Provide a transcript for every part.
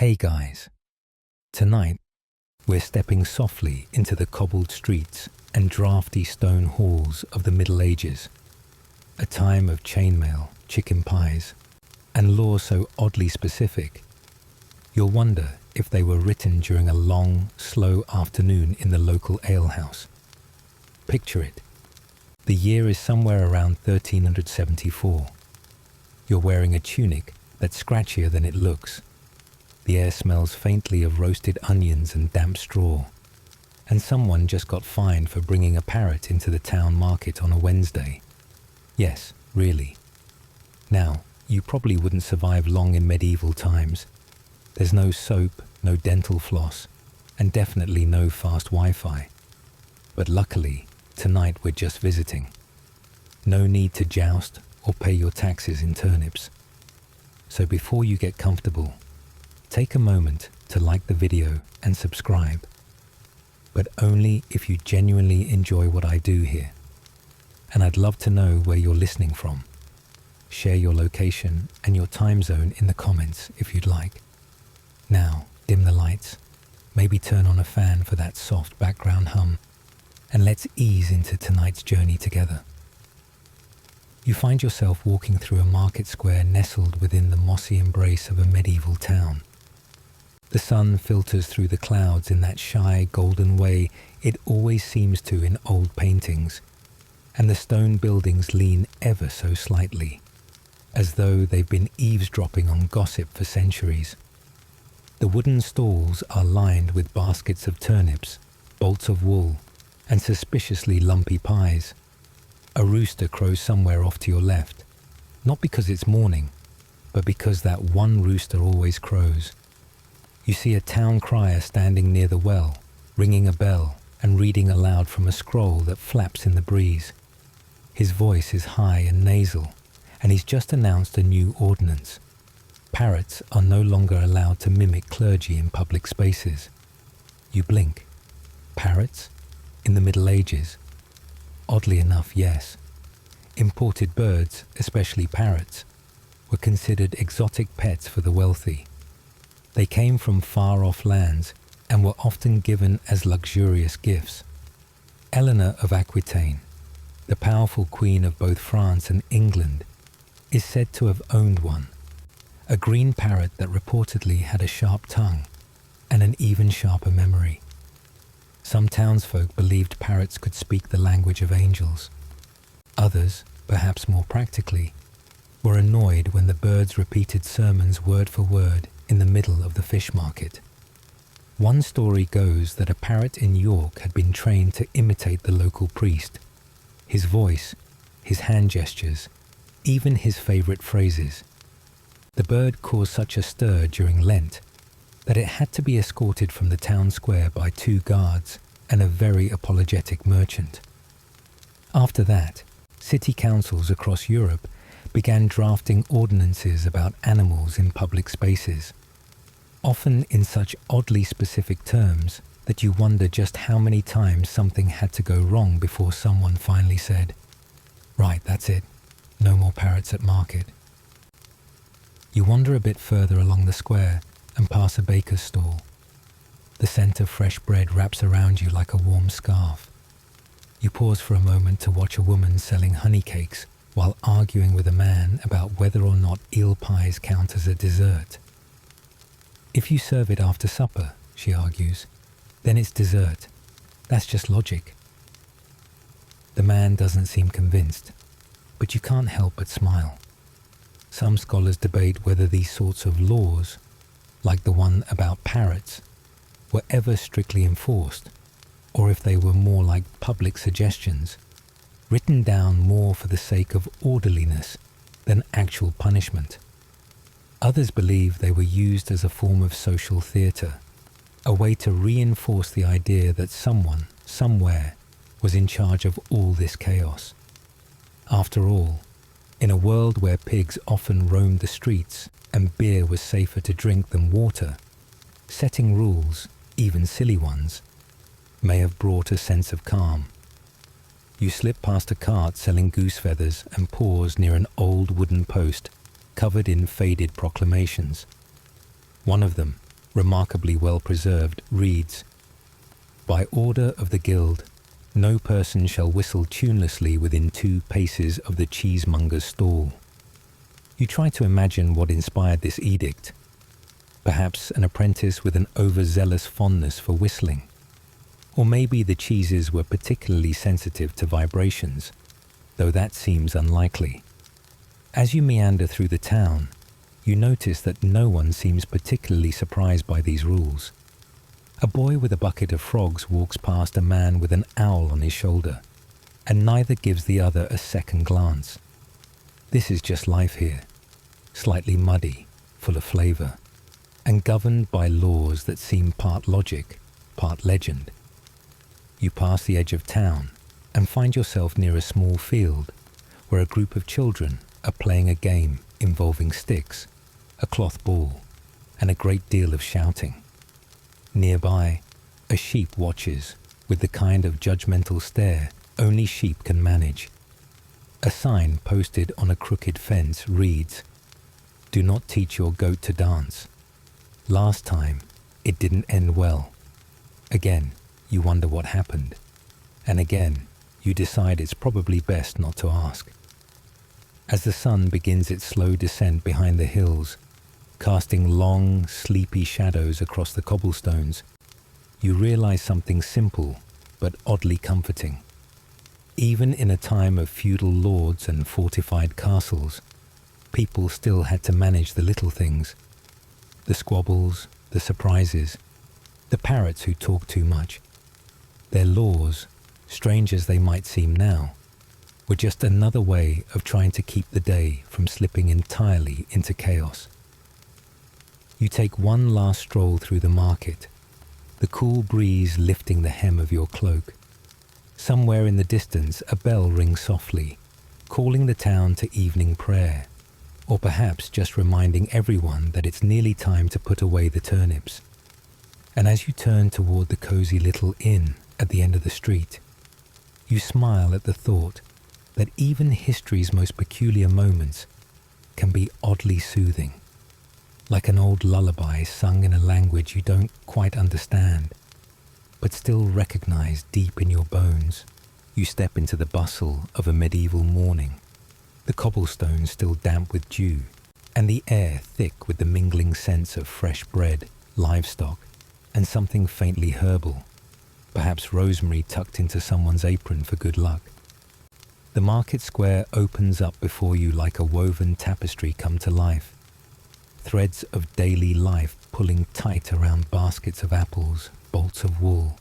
Hey guys, tonight we're stepping softly into the cobbled streets and drafty stone halls of the Middle Ages, a time of chainmail, chicken pies, and laws so oddly specific, you'll wonder if they were written during a long, slow afternoon in the local alehouse. Picture it. The year is somewhere around 1374. You're wearing a tunic that's scratchier than it looks. The air smells faintly of roasted onions and damp straw, and someone just got fined for bringing a parrot into the town market on a Wednesday. Yes, really. Now, you probably wouldn't survive long in medieval times. There's no soap, no dental floss, and definitely no fast Wi-Fi. But luckily, tonight we're just visiting. No need to joust or pay your taxes in turnips. So before you get comfortable, take a moment to like the video and subscribe, but only if you genuinely enjoy what I do here. And I'd love to know where you're listening from. Share your location and your time zone in the comments if you'd like. Now, dim the lights, maybe turn on a fan for that soft background hum, and let's ease into tonight's journey together. You find yourself walking through a market square nestled within the mossy embrace of a medieval town. The sun filters through the clouds in that shy, golden way it always seems to in old paintings, and the stone buildings lean ever so slightly, as though they've been eavesdropping on gossip for centuries. The wooden stalls are lined with baskets of turnips, bolts of wool, and suspiciously lumpy pies. A rooster crows somewhere off to your left, not because it's morning, but because that one rooster always crows. You see a town crier standing near the well, ringing a bell and reading aloud from a scroll that flaps in the breeze. His voice is high and nasal, and he's just announced a new ordinance. Parrots are no longer allowed to mimic clergy in public spaces. You blink. Parrots? In the Middle Ages? Oddly enough, yes. Imported birds, especially parrots, were considered exotic pets for the wealthy. They came from far-off lands and were often given as luxurious gifts. Eleanor of Aquitaine, the powerful queen of both France and England, is said to have owned one, a green parrot that reportedly had a sharp tongue and an even sharper memory. Some townsfolk believed parrots could speak the language of angels. Others, perhaps more practically, were annoyed when the birds repeated sermons word for word in the middle of the fish market. One story goes that a parrot in York had been trained to imitate the local priest. His voice, his hand gestures, even his favorite phrases. The bird caused such a stir during Lent that it had to be escorted from the town square by 2 guards and a very apologetic merchant. After that, city councils across Europe began drafting ordinances about animals in public spaces, often in such oddly specific terms that you wonder just how many times something had to go wrong before someone finally said, "Right, that's it, no more parrots at market." You wander a bit further along the square and pass a baker's stall. The scent of fresh bread wraps around you like a warm scarf. You pause for a moment to watch a woman selling honey cakes while arguing with a man about whether or not eel pies count as a dessert. "If you serve it after supper," she argues, "then it's dessert. That's just logic." The man doesn't seem convinced, but you can't help but smile. Some scholars debate whether these sorts of laws, like the one about parrots, were ever strictly enforced, or if they were more like public suggestions, written down more for the sake of orderliness than actual punishment. Others believe they were used as a form of social theatre, a way to reinforce the idea that someone, somewhere, was in charge of all this chaos. After all, in a world where pigs often roamed the streets and beer was safer to drink than water, setting rules, even silly ones, may have brought a sense of calm. You slip past a cart selling goose feathers and pause near an old wooden post covered in faded proclamations. One of them, remarkably well preserved, reads, "By order of the guild, no person shall whistle tunelessly within 2 paces of the cheesemonger's stall." You try to imagine what inspired this edict. Perhaps an apprentice with an overzealous fondness for whistling. Or maybe the cheeses were particularly sensitive to vibrations, though that seems unlikely. As you meander through the town, you notice that no one seems particularly surprised by these rules. A boy with a bucket of frogs walks past a man with an owl on his shoulder, and neither gives the other a second glance. This is just life here, slightly muddy, full of flavour, and governed by laws that seem part logic, part legend. You pass the edge of town and find yourself near a small field where a group of children are playing a game involving sticks, a cloth ball, and a great deal of shouting. Nearby, a sheep watches with the kind of judgmental stare only sheep can manage. A sign posted on a crooked fence reads, "Do not teach your goat to dance. Last time, it didn't end well." Again, you wonder what happened. And again, you decide it's probably best not to ask. As the sun begins its slow descent behind the hills, casting long, sleepy shadows across the cobblestones, you realize something simple but oddly comforting. Even in a time of feudal lords and fortified castles, people still had to manage the little things. The squabbles, the surprises, the parrots who talk too much. Their laws, strange as they might seem now, were just another way of trying to keep the day from slipping entirely into chaos. You take one last stroll through the market, the cool breeze lifting the hem of your cloak. Somewhere in the distance a bell rings softly, calling the town to evening prayer, or perhaps just reminding everyone that it's nearly time to put away the turnips. And as you turn toward the cosy little inn at the end of the street, you smile at the thought that even history's most peculiar moments can be oddly soothing, like an old lullaby sung in a language you don't quite understand, but still recognize deep in your bones. You step into the bustle of a medieval morning, the cobblestones still damp with dew, and the air thick with the mingling scents of fresh bread, livestock, and something faintly herbal, perhaps rosemary tucked into someone's apron for good luck. The market square opens up before you like a woven tapestry come to life, threads of daily life pulling tight around baskets of apples, bolts of wool,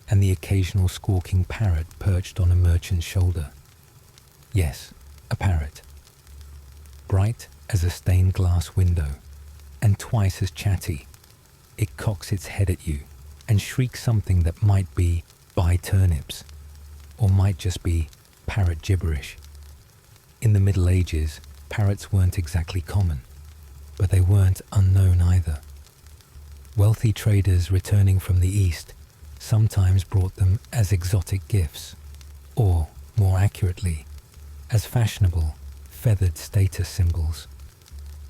and the occasional squawking parrot perched on a merchant's shoulder. Yes, a parrot. Bright as a stained glass window, and twice as chatty, it cocks its head at you and shrieks something that might be "buy turnips," or might just be parrot gibberish. In the Middle Ages, parrots weren't exactly common, but they weren't unknown either. Wealthy traders returning from the East sometimes brought them as exotic gifts, or, more accurately, as fashionable, feathered status symbols.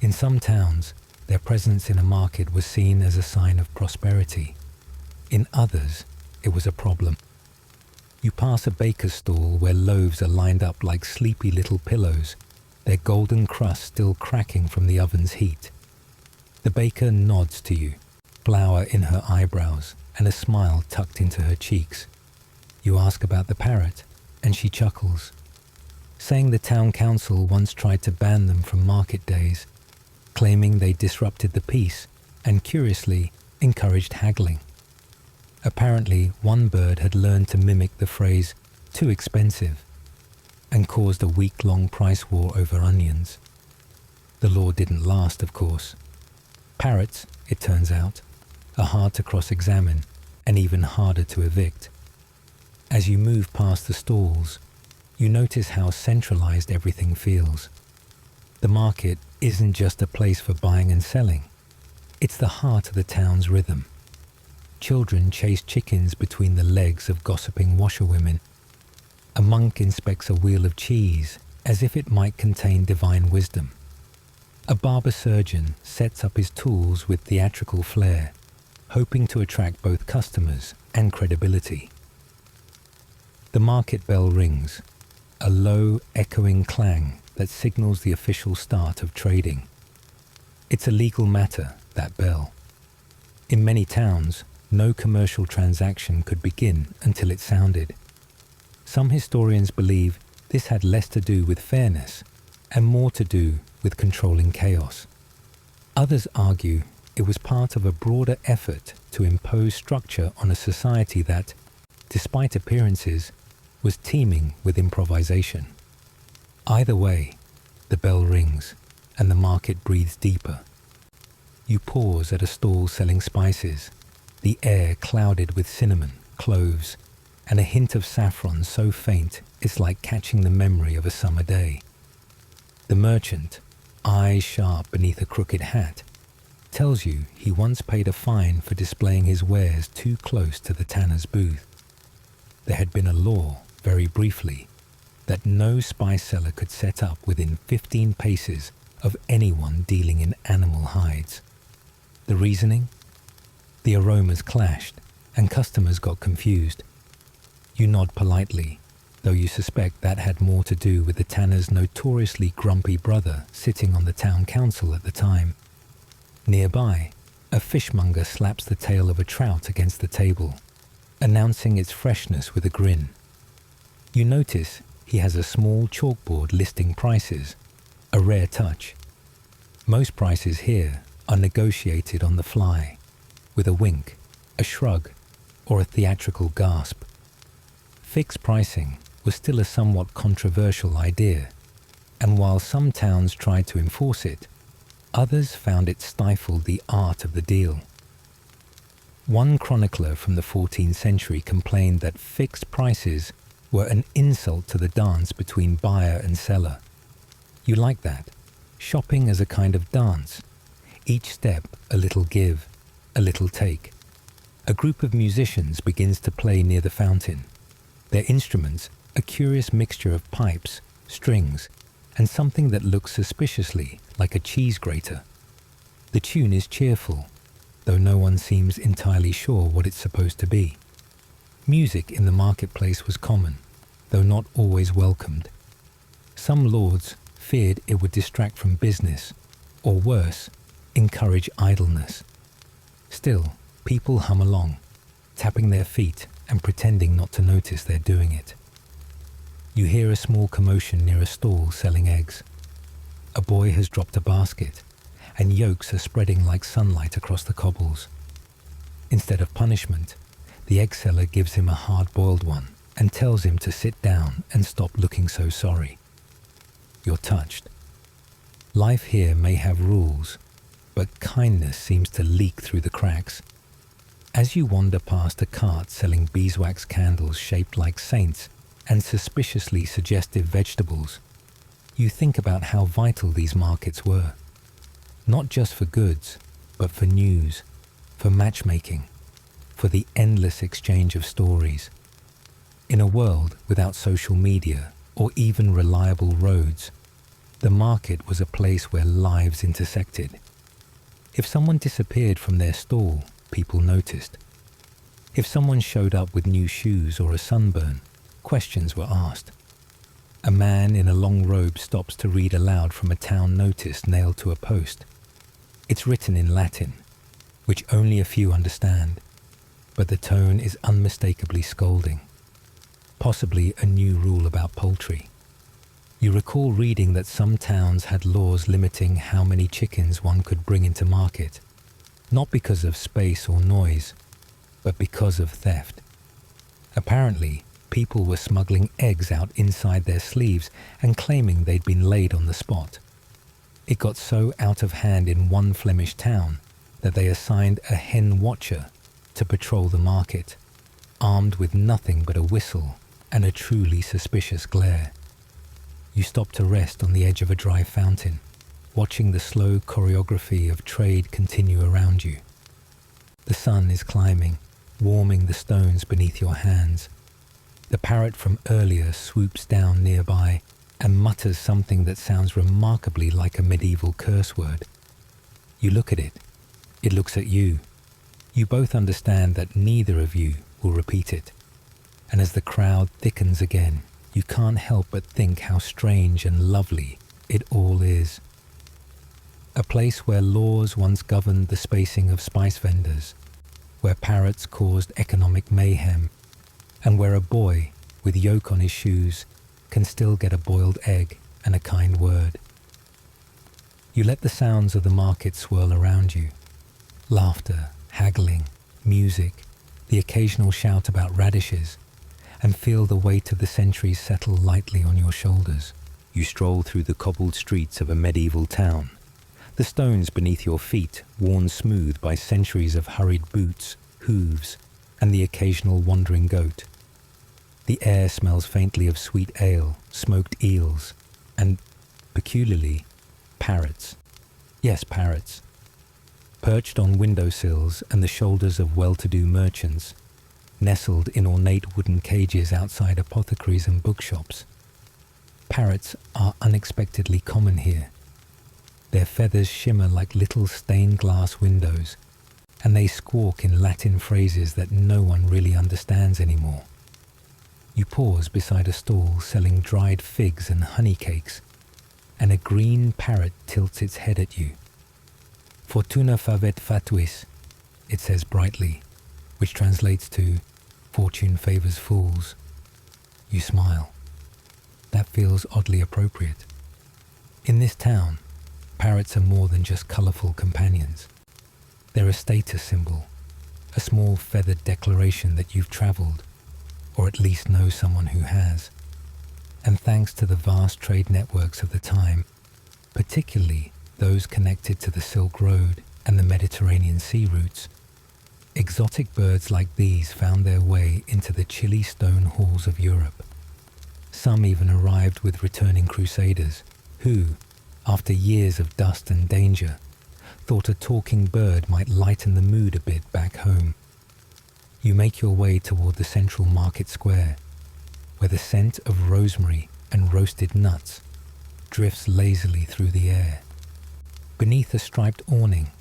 In some towns, their presence in a market was seen as a sign of prosperity. In others, it was a problem. You pass a baker's stall where loaves are lined up like sleepy little pillows, their golden crust still cracking from the oven's heat. The baker nods to you, flour in her eyebrows and a smile tucked into her cheeks. You ask about the parrot, and she chuckles, saying the town council once tried to ban them from market days, claiming they disrupted the peace and, curiously, encouraged haggling. Apparently, one bird had learned to mimic the phrase "too expensive" and caused a week-long price war over onions. The law didn't last, of course. Parrots, it turns out, are hard to cross-examine and even harder to evict. As you move past the stalls, you notice how centralized everything feels. The market isn't just a place for buying and selling. It's the heart of the town's rhythm. Children chase chickens between the legs of gossiping washerwomen. A monk inspects a wheel of cheese as if it might contain divine wisdom. A barber surgeon sets up his tools with theatrical flair, hoping to attract both customers and credibility. The market bell rings, a low, echoing clang that signals the official start of trading. It's a legal matter, that bell. In many towns, no commercial transaction could begin until it sounded. Some historians believe this had less to do with fairness and more to do with controlling chaos. Others argue it was part of a broader effort to impose structure on a society that, despite appearances, was teeming with improvisation. Either way, the bell rings and the market breathes deeper. You pause at a stall selling spices, the air clouded with cinnamon, cloves, and a hint of saffron so faint it's like catching the memory of a summer day. The merchant, eyes sharp beneath a crooked hat, tells you he once paid a fine for displaying his wares too close to the tanner's booth. There had been a law, very briefly, that no spice seller could set up within 15 paces of anyone dealing in animal hides. The reasoning? The aromas clashed, and customers got confused. You nod politely, though you suspect that had more to do with the tanner's notoriously grumpy brother sitting on the town council at the time. Nearby, a fishmonger slaps the tail of a trout against the table, announcing its freshness with a grin. You notice he has a small chalkboard listing prices, a rare touch. Most prices here are negotiated on the fly, with a wink, a shrug, or a theatrical gasp. Fixed pricing was still a somewhat controversial idea, and while some towns tried to enforce it, others found it stifled the art of the deal. One chronicler from the 14th century complained that fixed prices were an insult to the dance between buyer and seller. You like that? Shopping as a kind of dance. Each step a little give, a little take. A group of musicians begins to play near the fountain. Their instruments, a curious mixture of pipes, strings, and something that looks suspiciously like a cheese grater. The tune is cheerful, though no one seems entirely sure what it's supposed to be. Music in the marketplace was common, though not always welcomed. Some lords feared it would distract from business, or worse, encourage idleness. Still, people hum along, tapping their feet and pretending not to notice they're doing it. You hear a small commotion near a stall selling eggs. A boy has dropped a basket, and yolks are spreading like sunlight across the cobbles. Instead of punishment, the egg seller gives him a hard-boiled one and tells him to sit down and stop looking so sorry. You're touched. Life here may have rules, but kindness seems to leak through the cracks. As you wander past a cart selling beeswax candles shaped like saints and suspiciously suggestive vegetables, you think about how vital these markets were. Not just for goods, but for news, for matchmaking, for the endless exchange of stories. In a world without social media or even reliable roads, the market was a place where lives intersected. If someone disappeared from their stall, people noticed. If someone showed up with new shoes or a sunburn, questions were asked. A man in a long robe stops to read aloud from a town notice nailed to a post. It's written in Latin, which only a few understand, but the tone is unmistakably scolding. Possibly a new rule about poultry. You recall reading that some towns had laws limiting how many chickens one could bring into market, not because of space or noise, but because of theft. Apparently, people were smuggling eggs out inside their sleeves and claiming they'd been laid on the spot. It got so out of hand in one Flemish town that they assigned a hen watcher to patrol the market, armed with nothing but a whistle and a truly suspicious glare. You stop to rest on the edge of a dry fountain, watching the slow choreography of trade continue around you. The sun is climbing, warming the stones beneath your hands. The parrot from earlier swoops down nearby, and mutters something that sounds remarkably like a medieval curse word. You look at it. It looks at you. You both understand that neither of you will repeat it. And as the crowd thickens again, you can't help but think how strange and lovely it all is. A place where laws once governed the spacing of spice vendors, where parrots caused economic mayhem, and where a boy with yolk on his shoes can still get a boiled egg and a kind word. You let the sounds of the market swirl around you. Laughter, haggling, music, the occasional shout about radishes, and feel the weight of the centuries settle lightly on your shoulders. You stroll through the cobbled streets of a medieval town, the stones beneath your feet worn smooth by centuries of hurried boots, hooves, and the occasional wandering goat. The air smells faintly of sweet ale, smoked eels, and, peculiarly, parrots. Yes, parrots. Perched on windowsills and the shoulders of well-to-do merchants, nestled in ornate wooden cages outside apothecaries and bookshops. Parrots are unexpectedly common here. Their feathers shimmer like little stained glass windows, and they squawk in Latin phrases that no one really understands anymore. You pause beside a stall selling dried figs and honey cakes, and a green parrot tilts its head at you. Fortuna favet fatuis, it says brightly, which translates to fortune favors fools. You smile. That feels oddly appropriate. In this town, parrots are more than just colourful companions. They're a status symbol, a small feathered declaration that you've travelled, or at least know someone who has. And thanks to the vast trade networks of the time, particularly those connected to the Silk Road and the Mediterranean sea routes, exotic birds like these found their way into the chilly stone halls of Europe. Some even arrived with returning crusaders who, after years of dust and danger, thought a talking bird might lighten the mood a bit back home. You make your way toward the central market square, where the scent of rosemary and roasted nuts drifts lazily through the air. Beneath a striped awning,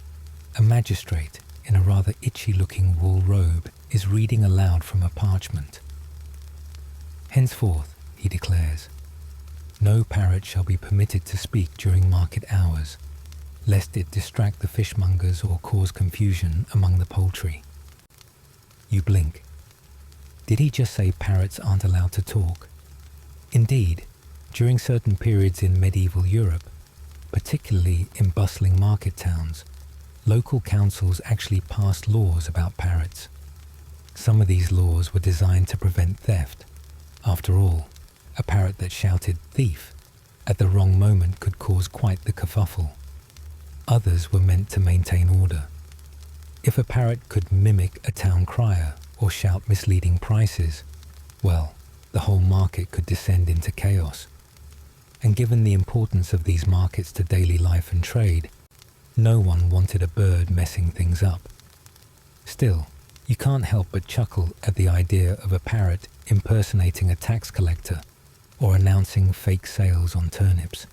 a magistrate in a rather itchy-looking wool robe is reading aloud from a parchment. Henceforth, he declares, no parrot shall be permitted to speak during market hours, lest it distract the fishmongers or cause confusion among the poultry. You blink. Did he just say parrots aren't allowed to talk? Indeed, during certain periods in medieval Europe, particularly in bustling market towns, local councils actually passed laws about parrots. Some of these laws were designed to prevent theft. After all, a parrot that shouted "thief" at the wrong moment could cause quite the kerfuffle. Others were meant to maintain order. If a parrot could mimic a town crier or shout misleading prices, well, the whole market could descend into chaos. And given the importance of these markets to daily life and trade, no one wanted a bird messing things up. Still, you can't help but chuckle at the idea of a parrot impersonating a tax collector or announcing fake sales on turnips.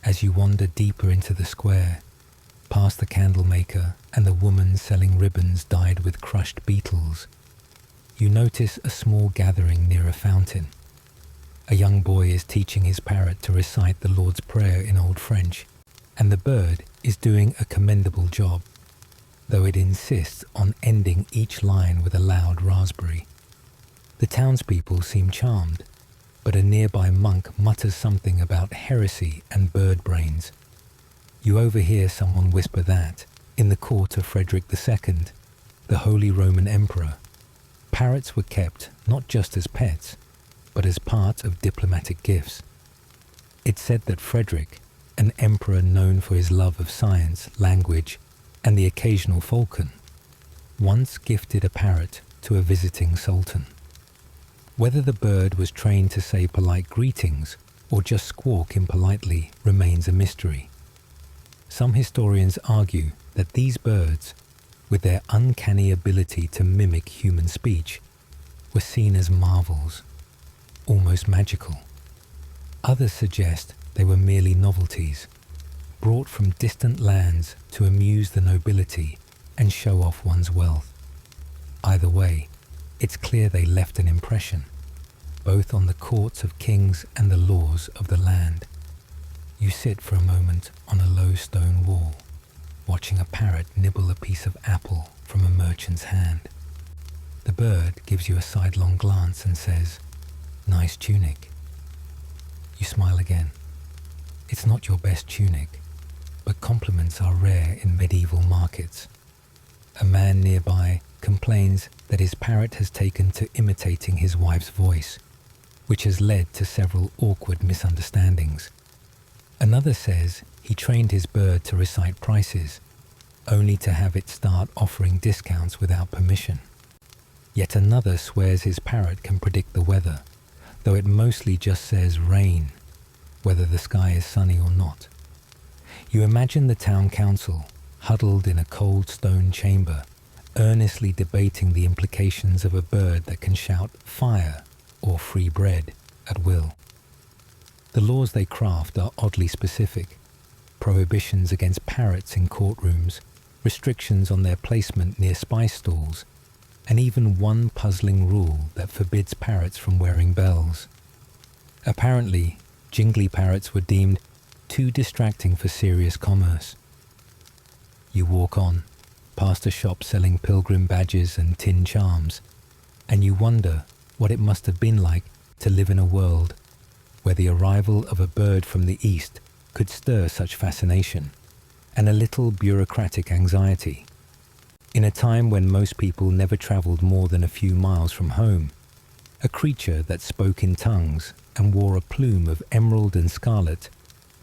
As you wander deeper into the square, past the candle maker and the woman selling ribbons dyed with crushed beetles, you notice a small gathering near a fountain. A young boy is teaching his parrot to recite the Lord's Prayer in Old French, and the bird is doing a commendable job, though it insists on ending each line with a loud raspberry. The townspeople seem charmed, but a nearby monk mutters something about heresy and bird brains. You overhear someone whisper that, in the court of Frederick II, the Holy Roman Emperor, parrots were kept not just as pets, but as part of diplomatic gifts. It's said that Frederick, an emperor known for his love of science, language, and the occasional falcon, once gifted a parrot to a visiting sultan. Whether the bird was trained to say polite greetings or just squawk impolitely remains a mystery. Some historians argue that these birds, with their uncanny ability to mimic human speech, were seen as marvels, almost magical. Others suggest they were merely novelties, brought from distant lands to amuse the nobility and show off one's wealth. Either way, it's clear they left an impression, both on the courts of kings and the laws of the land. You sit for a moment on a low stone wall, watching a parrot nibble a piece of apple from a merchant's hand. The bird gives you a sidelong glance and says, "Nice tunic." You smile again. It's not your best tunic, but compliments are rare in medieval markets. A man nearby complains that his parrot has taken to imitating his wife's voice, which has led to several awkward misunderstandings. Another says he trained his bird to recite prices, only to have it start offering discounts without permission. Yet another swears his parrot can predict the weather, though it mostly just says rain, whether the sky is sunny or not. You imagine the town council, huddled in a cold stone chamber, earnestly debating the implications of a bird that can shout fire or free bread at will. The laws they craft are oddly specific: prohibitions against parrots in courtrooms, restrictions on their placement near spice stalls, and even one puzzling rule that forbids parrots from wearing bells. Apparently, jingly parrots were deemed too distracting for serious commerce. You walk on, past a shop selling pilgrim badges and tin charms, and you wonder what it must have been like to live in a world where the arrival of a bird from the east could stir such fascination and a little bureaucratic anxiety. In a time when most people never travelled more than a few miles from home, a creature that spoke in tongues and wore a plume of emerald and scarlet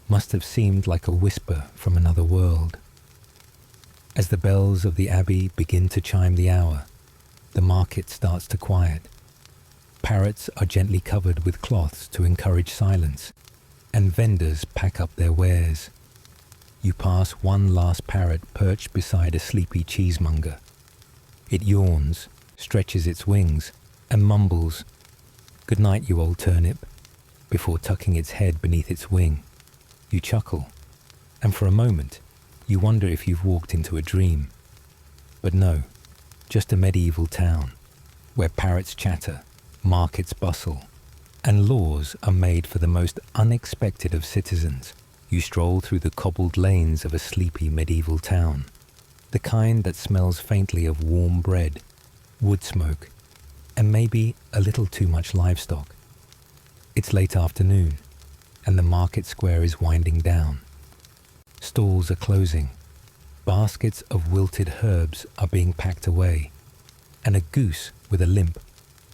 must have seemed like a whisper from another world. As the bells of the abbey begin to chime the hour, the market starts to quiet. Parrots are gently covered with cloths to encourage silence, and vendors pack up their wares. You pass one last parrot perched beside a sleepy cheesemonger. It yawns, stretches its wings, and mumbles, "Good night, you old turnip," before tucking its head beneath its wing. You chuckle, and for a moment, you wonder if you've walked into a dream. But no, just a medieval town, where parrots chatter, markets bustle, and laws are made for the most unexpected of citizens. You stroll through the cobbled lanes of a sleepy medieval town, the kind that smells faintly of warm bread, wood smoke, and maybe a little too much livestock. It's late afternoon, and the market square is winding down. Stalls are closing, baskets of wilted herbs are being packed away, and a goose with a limp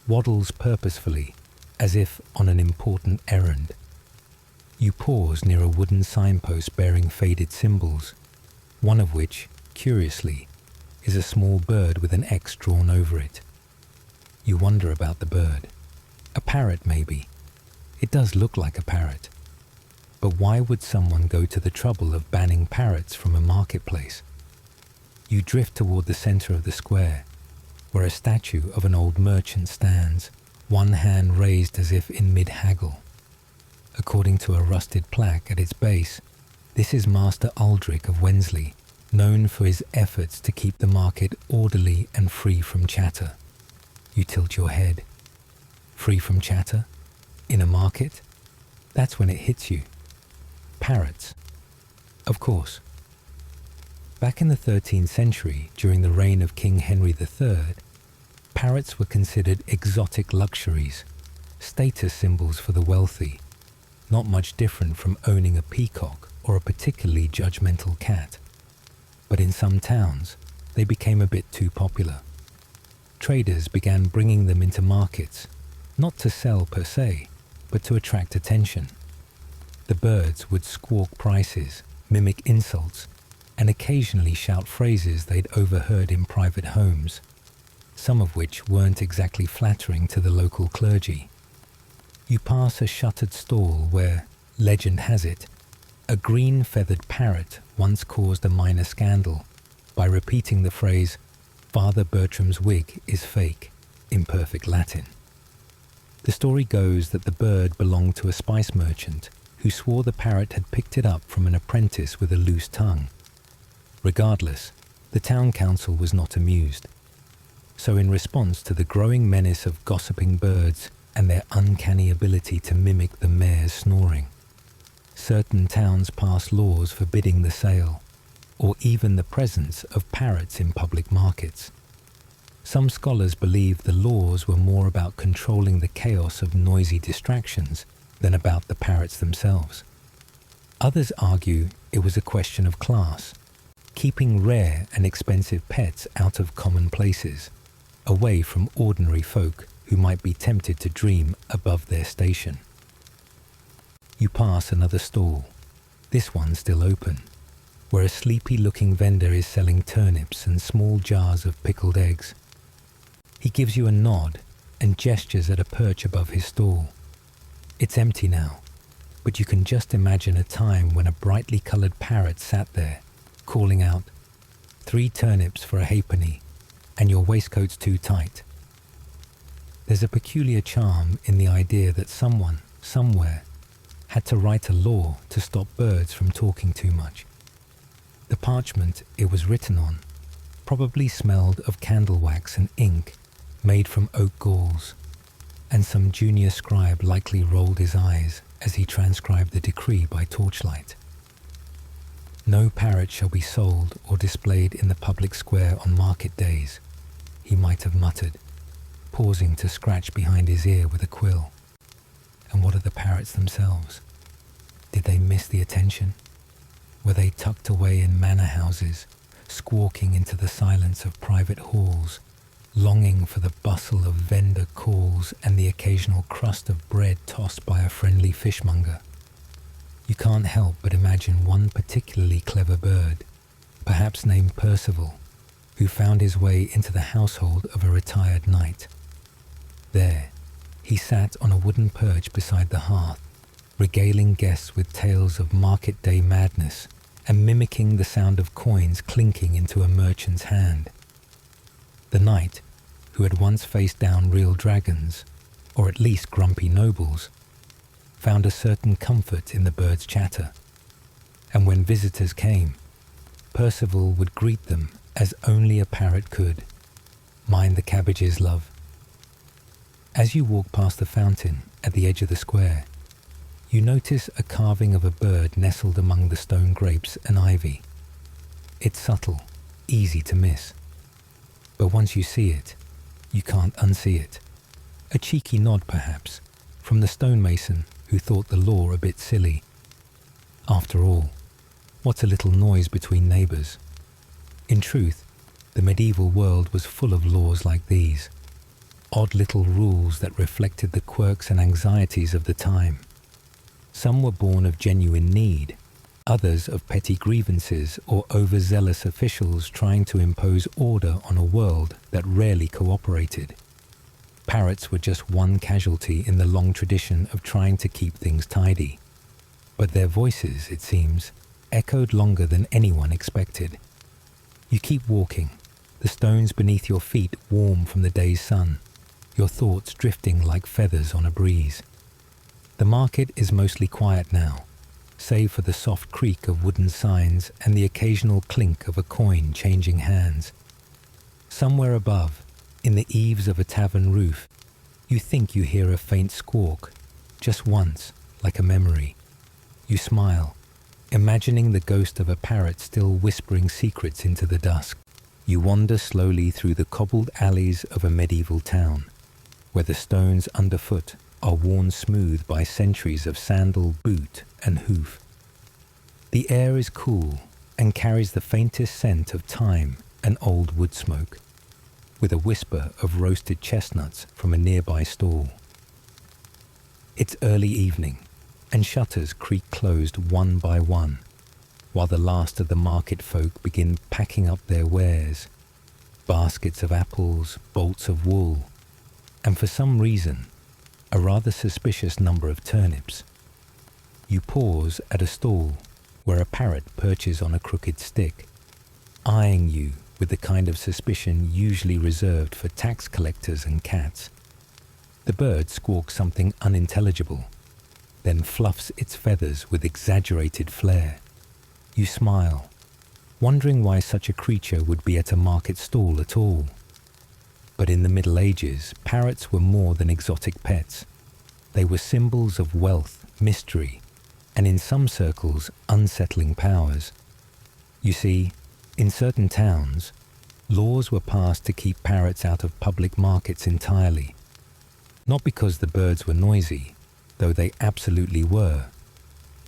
waddles purposefully as if on an important errand. You pause near a wooden signpost bearing faded symbols, one of which, curiously, is a small bird with an X drawn over it. You wonder about the bird. A parrot, maybe. It does look like a parrot. But why would someone go to the trouble of banning parrots from a marketplace? You drift toward the center of the square, where a statue of an old merchant stands, one hand raised as if in mid-haggle. According to a rusted plaque at its base, this is Master Aldrich of Wensley, known for his efforts to keep the market orderly and free from chatter. You tilt your head. Free from chatter? In a market? That's when it hits you. Parrots. Of course. Back in the 13th century, during the reign of King Henry III, parrots were considered exotic luxuries, status symbols for the wealthy, not much different from owning a peacock or a particularly judgmental cat. But in some towns, they became a bit too popular. Traders began bringing them into markets, not to sell per se, but to attract attention. The birds would squawk prices, mimic insults, and occasionally shout phrases they'd overheard in private homes, some of which weren't exactly flattering to the local clergy. You pass a shuttered stall where, legend has it, a green-feathered parrot once caused a minor scandal by repeating the phrase, "Father Bertram's wig is fake," in perfect Latin. The story goes that the bird belonged to a spice merchant who swore the parrot had picked it up from an apprentice with a loose tongue. Regardless, the town council was not amused. So in response to the growing menace of gossiping birds and their uncanny ability to mimic the mare's snoring, certain towns passed laws forbidding the sale, or even the presence of parrots in public markets. Some scholars believe the laws were more about controlling the chaos of noisy distractions than about the parrots themselves. Others argue it was a question of class, keeping rare and expensive pets out of common places, away from ordinary folk who might be tempted to dream above their station. You pass another stall, this one still open, where a sleepy-looking vendor is selling turnips and small jars of pickled eggs. He gives you a nod and gestures at a perch above his stall. It's empty now, but you can just imagine a time when a brightly coloured parrot sat there, calling out, "3 turnips for a halfpenny, and your waistcoat's too tight." There's a peculiar charm in the idea that someone, somewhere, had to write a law to stop birds from talking too much. The parchment it was written on probably smelled of candle wax and ink made from oak galls, and some junior scribe likely rolled his eyes as he transcribed the decree by torchlight. "No parrot shall be sold or displayed in the public square on market days," he might have muttered, pausing to scratch behind his ear with a quill. And what of the parrots themselves? Did they miss the attention? Were they tucked away in manor houses, squawking into the silence of private halls, longing for the bustle of vendor calls and the occasional crust of bread tossed by a friendly fishmonger? You can't help but imagine one particularly clever bird, perhaps named Percival, who found his way into the household of a retired knight. There, he sat on a wooden perch beside the hearth, regaling guests with tales of market day madness and mimicking the sound of coins clinking into a merchant's hand. The knight, who had once faced down real dragons, or at least grumpy nobles, found a certain comfort in the bird's chatter, and when visitors came, Percival would greet them as only a parrot could. "Mind the cabbages, love." As you walk past the fountain at the edge of the square, you notice a carving of a bird nestled among the stone grapes and ivy. It's subtle, easy to miss. But once you see it, you can't unsee it. A cheeky nod, perhaps, from the stonemason who thought the law a bit silly. After all, what's a little noise between neighbours? In truth, the medieval world was full of laws like these, odd little rules that reflected the quirks and anxieties of the time. Some were born of genuine need, others of petty grievances or overzealous officials trying to impose order on a world that rarely cooperated. Parrots were just one casualty in the long tradition of trying to keep things tidy. But their voices, it seems, echoed longer than anyone expected. You keep walking, the stones beneath your feet warm from the day's sun, your thoughts drifting like feathers on a breeze. The market is mostly quiet now, save for the soft creak of wooden signs and the occasional clink of a coin changing hands. Somewhere above, in the eaves of a tavern roof, you think you hear a faint squawk, just once, like a memory. You smile, imagining the ghost of a parrot still whispering secrets into the dusk. You wander slowly through the cobbled alleys of a medieval town, where the stones underfoot are worn smooth by centuries of sandal, boot, and hoof. The air is cool and carries the faintest scent of thyme and old wood smoke, with a whisper of roasted chestnuts from a nearby stall. It's early evening, and shutters creak closed one by one, while the last of the market folk begin packing up their wares, baskets of apples, bolts of wool, and for some reason, a rather suspicious number of turnips. You pause at a stall where a parrot perches on a crooked stick, eyeing you with the kind of suspicion usually reserved for tax collectors and cats. The bird squawks something unintelligible, then fluffs its feathers with exaggerated flair. You smile, wondering why such a creature would be at a market stall at all. But in the Middle Ages, parrots were more than exotic pets. They were symbols of wealth, mystery, and in some circles, unsettling powers. You see, in certain towns, laws were passed to keep parrots out of public markets entirely. Not because the birds were noisy, though they absolutely were,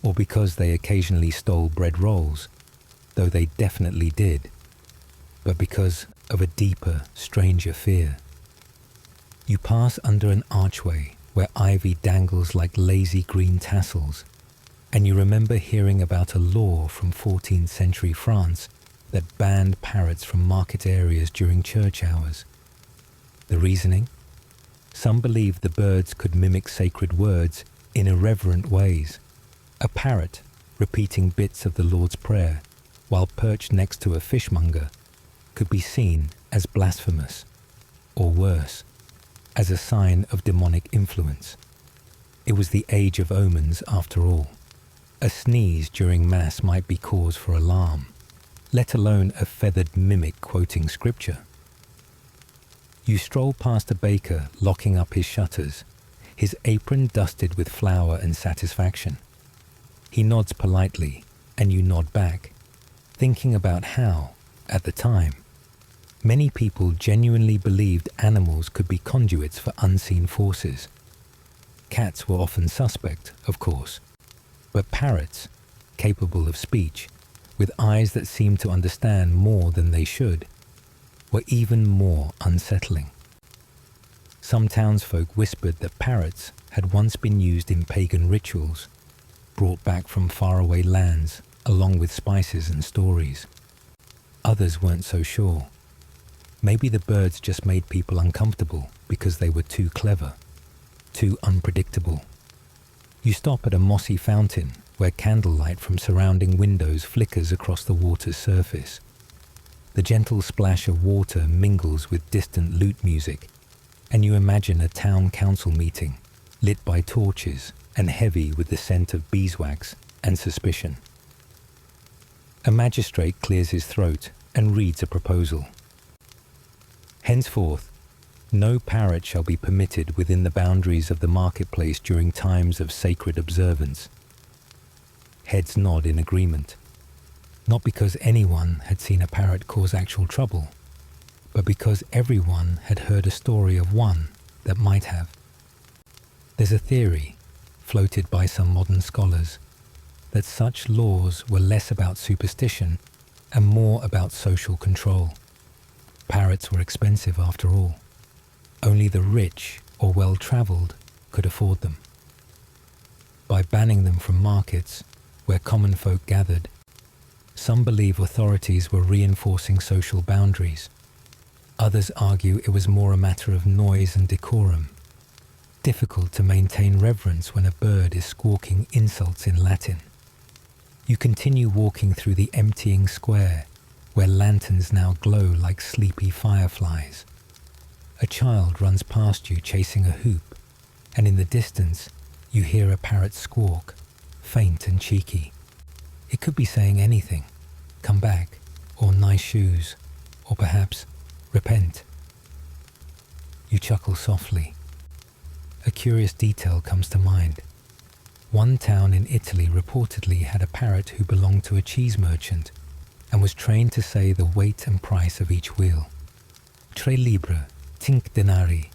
or because they occasionally stole bread rolls, though they definitely did, but because of a deeper, stranger fear. You pass under an archway where ivy dangles like lazy green tassels, and you remember hearing about a law from 14th century France that banned parrots from market areas during church hours. The reasoning? Some believed the birds could mimic sacred words in irreverent ways. A parrot repeating bits of the Lord's Prayer while perched next to a fishmonger could be seen as blasphemous, or worse, as a sign of demonic influence. It was the age of omens after all. A sneeze during Mass might be cause for alarm, let alone a feathered mimic quoting scripture. You stroll past a baker locking up his shutters, his apron dusted with flour and satisfaction. He nods politely, and you nod back, thinking about how, at the time, many people genuinely believed animals could be conduits for unseen forces. Cats were often suspect, of course, but parrots, capable of speech, with eyes that seemed to understand more than they should, were even more unsettling. Some townsfolk whispered that parrots had once been used in pagan rituals, brought back from faraway lands along with spices and stories. Others weren't so sure. Maybe the birds just made people uncomfortable because they were too clever, too unpredictable. You stop at a mossy fountain where candlelight from surrounding windows flickers across the water's surface. The gentle splash of water mingles with distant lute music, and you imagine a town council meeting, lit by torches and heavy with the scent of beeswax and suspicion. A magistrate clears his throat and reads a proposal. Henceforth, no parrot shall be permitted within the boundaries of the marketplace during times of sacred observance. Heads nod in agreement, not because anyone had seen a parrot cause actual trouble, but because everyone had heard a story of one that might have. There's a theory, floated by some modern scholars, that such laws were less about superstition and more about social control. Parrots were expensive after all. Only the rich or well-travelled could afford them. By banning them from markets where common folk gathered, some believe authorities were reinforcing social boundaries. Others argue it was more a matter of noise and decorum. Difficult to maintain reverence when a bird is squawking insults in Latin. You continue walking through the emptying square, where lanterns now glow like sleepy fireflies. A child runs past you chasing a hoop, and in the distance you hear a parrot squawk, faint and cheeky. It could be saying anything, come back, or nice shoes, or perhaps repent. You chuckle softly. A curious detail comes to mind. One town in Italy reportedly had a parrot who belonged to a cheese merchant and was trained to say the weight and price of each wheel. Tre libbre, 5 denari,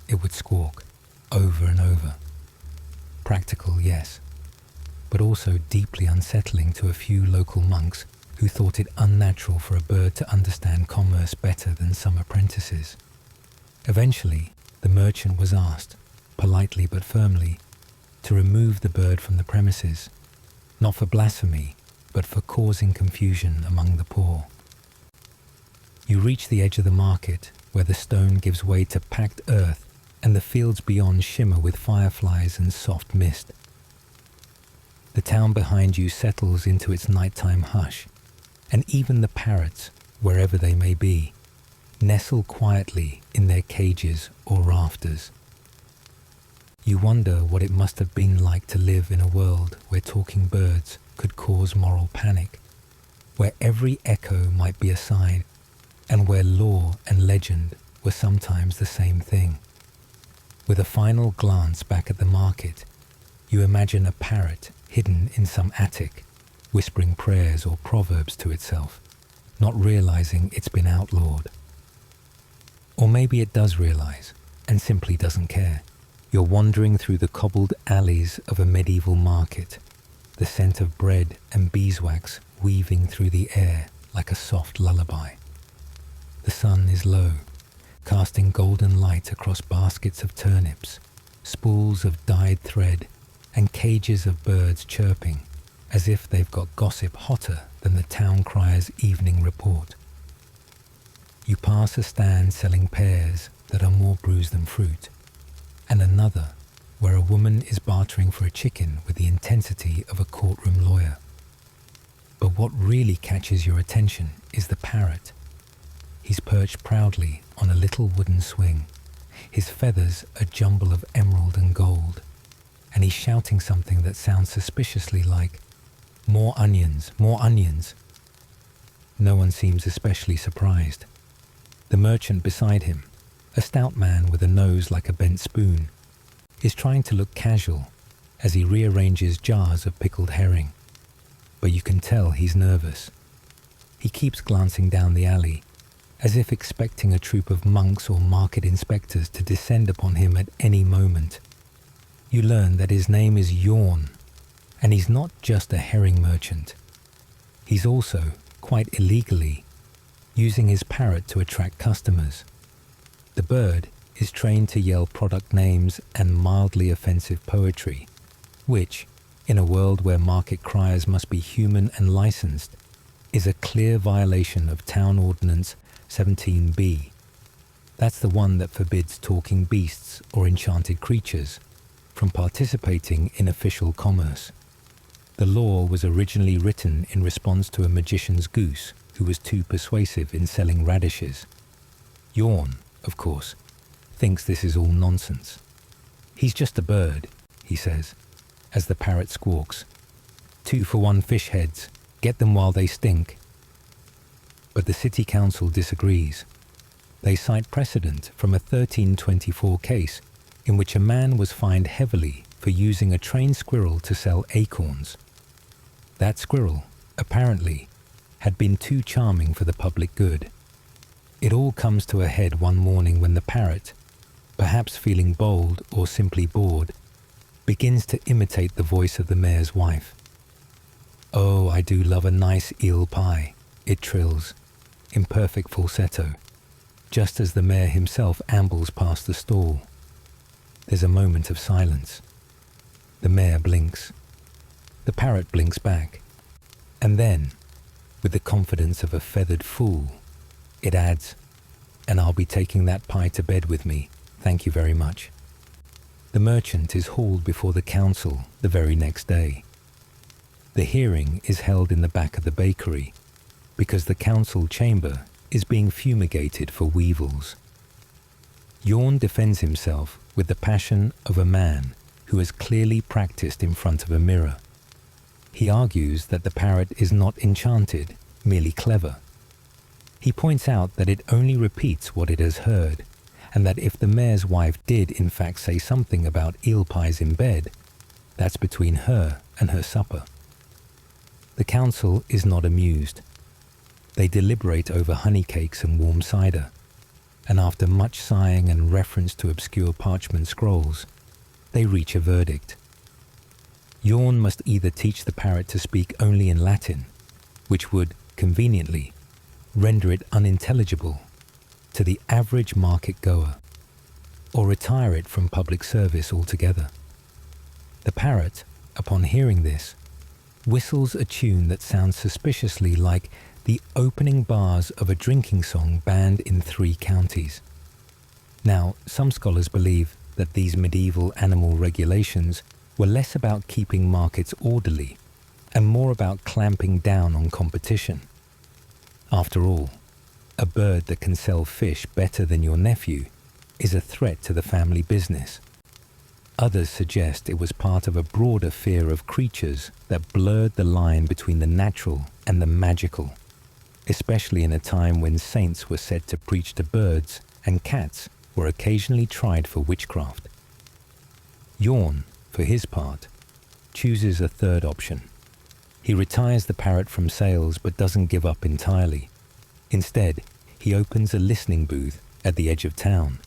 it would squawk, over and over. Practical, yes, but also deeply unsettling to a few local monks who thought it unnatural for a bird to understand commerce better than some apprentices. Eventually, the merchant was asked, politely but firmly, to remove the bird from the premises, not for blasphemy, but for causing confusion among the poor. You reach the edge of the market, where the stone gives way to packed earth and the fields beyond shimmer with fireflies and soft mist. The town behind you settles into its nighttime hush, and even the parrots, wherever they may be, nestle quietly in their cages or rafters. You wonder what it must have been like to live in a world where talking birds could cause moral panic, where every echo might be a sign, and where lore and legend were sometimes the same thing. With a final glance back at the market, you imagine a parrot hidden in some attic, whispering prayers or proverbs to itself, not realizing it's been outlawed. Or maybe it does realize, and simply doesn't care. You're wandering through the cobbled alleys of a medieval market, the scent of bread and beeswax weaving through the air like a soft lullaby. The sun is low, casting golden light across baskets of turnips, spools of dyed thread, and cages of birds chirping, as if they've got gossip hotter than the town crier's evening report. You pass a stand selling pears that are more bruised than fruit, and another where a woman is bartering for a chicken with the intensity of a courtroom lawyer. But what really catches your attention is the parrot. He's perched proudly on a little wooden swing, his feathers a jumble of emerald and gold, and he's shouting something that sounds suspiciously like, "More onions, more onions." No one seems especially surprised. The merchant beside him, a stout man with a nose like a bent spoon, is trying to look casual as he rearranges jars of pickled herring. But you can tell he's nervous. He keeps glancing down the alley, as if expecting a troop of monks or market inspectors to descend upon him at any moment. You learn that his name is Yawn, and he's not just a herring merchant. He's also, quite illegally, using his parrot to attract customers. The bird is trained to yell product names and mildly offensive poetry, which, in a world where market criers must be human and licensed, is a clear violation of Town Ordinance 17B. That's the one that forbids talking beasts or enchanted creatures from participating in official commerce. The law was originally written in response to a magician's goose who was too persuasive in selling radishes. Yawn, of course, thinks this is all nonsense. "He's just a bird," he says, as the parrot squawks. "2 for 1 fish heads. Get them while they stink." But the city council disagrees. They cite precedent from a 1324 case in which a man was fined heavily for using a trained squirrel to sell acorns. That squirrel, apparently, had been too charming for the public good. It all comes to a head one morning when the parrot, perhaps feeling bold or simply bored, begins to imitate the voice of the mayor's wife. "Oh, I do love a nice eel pie," it trills, in perfect falsetto, just as the mayor himself ambles past the stall. There's a moment of silence. The mayor blinks. The parrot blinks back. And then, with the confidence of a feathered fool, it adds, "And I'll be taking that pie to bed with me, thank you very much." The merchant is hauled before the council the very next day. The hearing is held in the back of the bakery, because the council chamber is being fumigated for weevils. Yawn defends himself with the passion of a man who has clearly practiced in front of a mirror. He argues that the parrot is not enchanted, merely clever. He points out that it only repeats what it has heard, and that if the mayor's wife did in fact say something about eel pies in bed, that's between her and her supper. The council is not amused. They deliberate over honey cakes and warm cider, and after much sighing and reference to obscure parchment scrolls, they reach a verdict. Yawn must either teach the parrot to speak only in Latin, which would, conveniently, render it unintelligible to the average market goer, or retire it from public service altogether. The parrot, upon hearing this, whistles a tune that sounds suspiciously like the opening bars of a drinking song banned in 3 counties. Now, some scholars believe that these medieval animal regulations were less about keeping markets orderly and more about clamping down on competition. After all, a bird that can sell fish better than your nephew is a threat to the family business. Others suggest it was part of a broader fear of creatures that blurred the line between the natural and the magical, especially in a time when saints were said to preach to birds and cats were occasionally tried for witchcraft. Yawn, for his part, chooses a third option. He retires the parrot from sales but doesn't give up entirely. Instead, he opens a listening booth at the edge of town,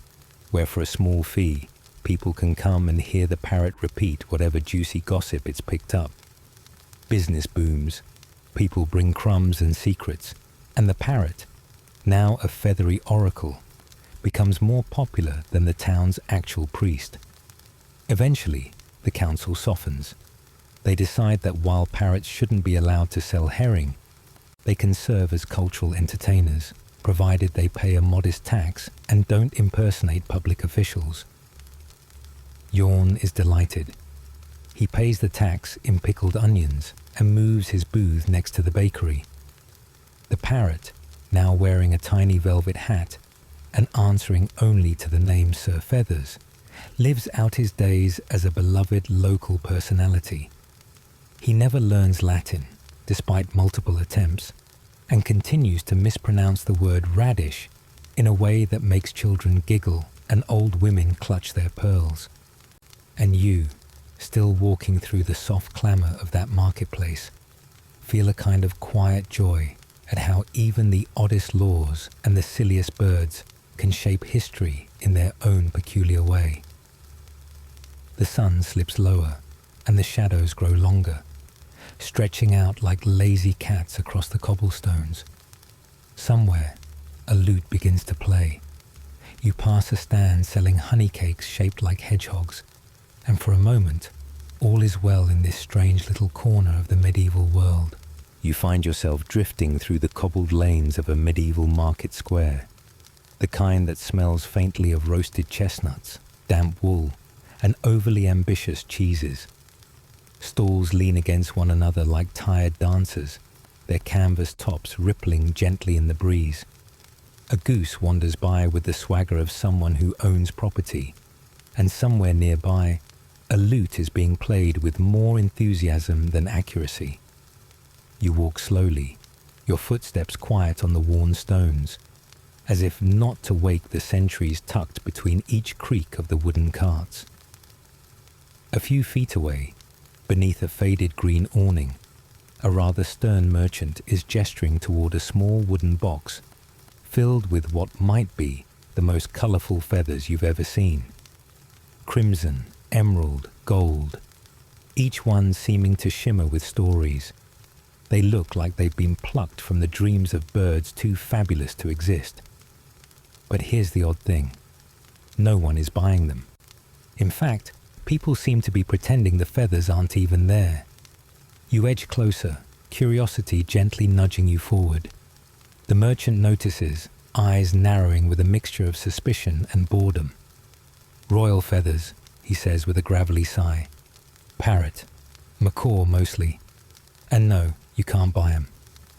where for a small fee, people can come and hear the parrot repeat whatever juicy gossip it's picked up. Business booms, people bring crumbs and secrets, and the parrot, now a feathery oracle, becomes more popular than the town's actual priest. Eventually, the council softens. They decide that while parrots shouldn't be allowed to sell herring, they can serve as cultural entertainers, provided they pay a modest tax and don't impersonate public officials. Yawn is delighted. He pays the tax in pickled onions and moves his booth next to the bakery. The parrot, now wearing a tiny velvet hat and answering only to the name Sir Feathers, lives out his days as a beloved local personality. He never learns Latin, despite multiple attempts, and continues to mispronounce the word radish in a way that makes children giggle and old women clutch their pearls. And you, still walking through the soft clamour of that marketplace, feel a kind of quiet joy at how even the oddest laws and the silliest birds can shape history in their own peculiar way. The sun slips lower and the shadows grow longer, stretching out like lazy cats across the cobblestones. Somewhere, a lute begins to play. You pass a stand selling honey cakes shaped like hedgehogs, and for a moment, all is well in this strange little corner of the medieval world. You find yourself drifting through the cobbled lanes of a medieval market square, the kind that smells faintly of roasted chestnuts, damp wool, and overly ambitious cheeses. Stalls lean against one another like tired dancers, their canvas tops rippling gently in the breeze. A goose wanders by with the swagger of someone who owns property, and somewhere nearby, a lute is being played with more enthusiasm than accuracy. You walk slowly, your footsteps quiet on the worn stones, as if not to wake the sentries tucked between each creak of the wooden carts. A few feet away, beneath a faded green awning, a rather stern merchant is gesturing toward a small wooden box filled with what might be the most colourful feathers you've ever seen. Crimson, emerald, gold, each one seeming to shimmer with stories. They look like they've been plucked from the dreams of birds too fabulous to exist. But here's the odd thing. No one is buying them. In fact, people seem to be pretending the feathers aren't even there. You edge closer, curiosity gently nudging you forward. The merchant notices, eyes narrowing with a mixture of suspicion and boredom. "Royal feathers," he says with a gravelly sigh. "Parrot. Macaw mostly. And no, you can't buy 'em.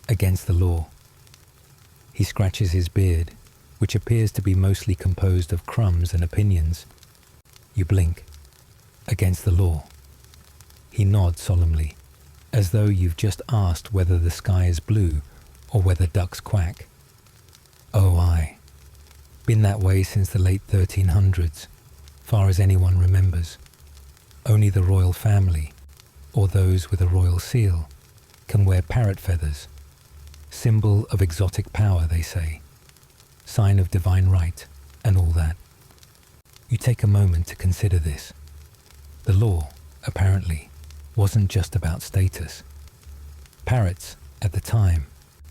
Against the law." He scratches his beard, which appears to be mostly composed of crumbs and opinions. You blink. Against the law. He nods solemnly, as though you've just asked whether the sky is blue or whether ducks quack. Oh, aye. Been that way since the late 1300s, far as anyone remembers. Only the royal family, or those with a royal seal, can wear parrot feathers. Symbol of exotic power, they say. Sign of divine right, and all that. You take a moment to consider this. The law, apparently, wasn't just about status. Parrots, at the time,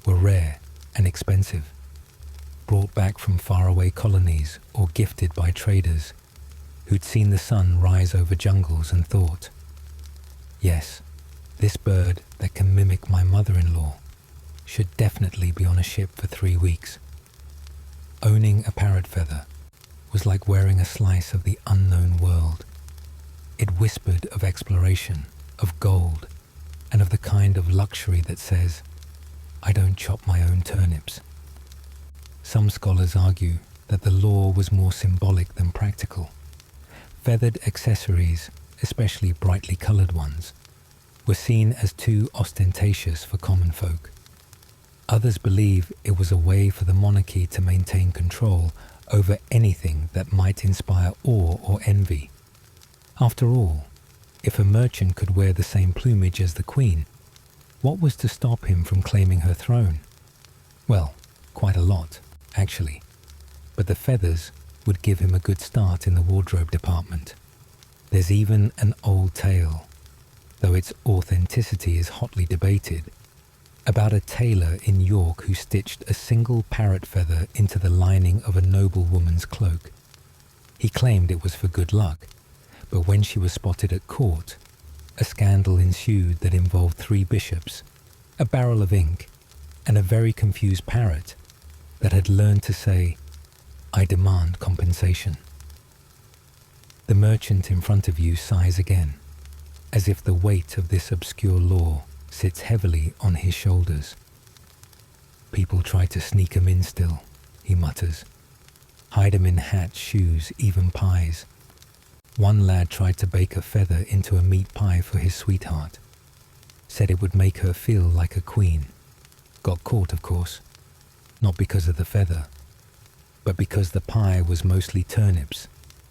were rare and expensive, brought back from faraway colonies or gifted by traders who'd seen the sun rise over jungles and thought, yes, this bird that can mimic my mother-in-law should definitely be on a ship for 3 weeks. Owning a parrot feather was like wearing a slice of the unknown world. It whispered of exploration, of gold, and of the kind of luxury that says, I don't chop my own turnips. Some scholars argue that the law was more symbolic than practical, Feathered accessories, especially brightly coloured ones, were seen as too ostentatious for common folk. Others believe it was a way for the monarchy to maintain control over anything that might inspire awe or envy. After all, if a merchant could wear the same plumage as the queen, what was to stop him from claiming her throne? Well, quite a lot, actually. But the feathers would give him a good start in the wardrobe department. There's even an old tale, though its authenticity is hotly debated, about a tailor in York who stitched a single parrot feather into the lining of a noblewoman's cloak. He claimed it was for good luck, but when she was spotted at court, a scandal ensued that involved 3 bishops, a barrel of ink, and a very confused parrot that had learned to say, "I demand compensation." The merchant in front of you sighs again, as if the weight of this obscure law sits heavily on his shoulders. "People try to sneak 'em in still," he mutters. "Hide 'em in hats, shoes, even pies. One lad tried to bake a feather into a meat pie for his sweetheart. Said it would make her feel like a queen. Got caught, of course. Not because of the feather, but because the pie was mostly turnips,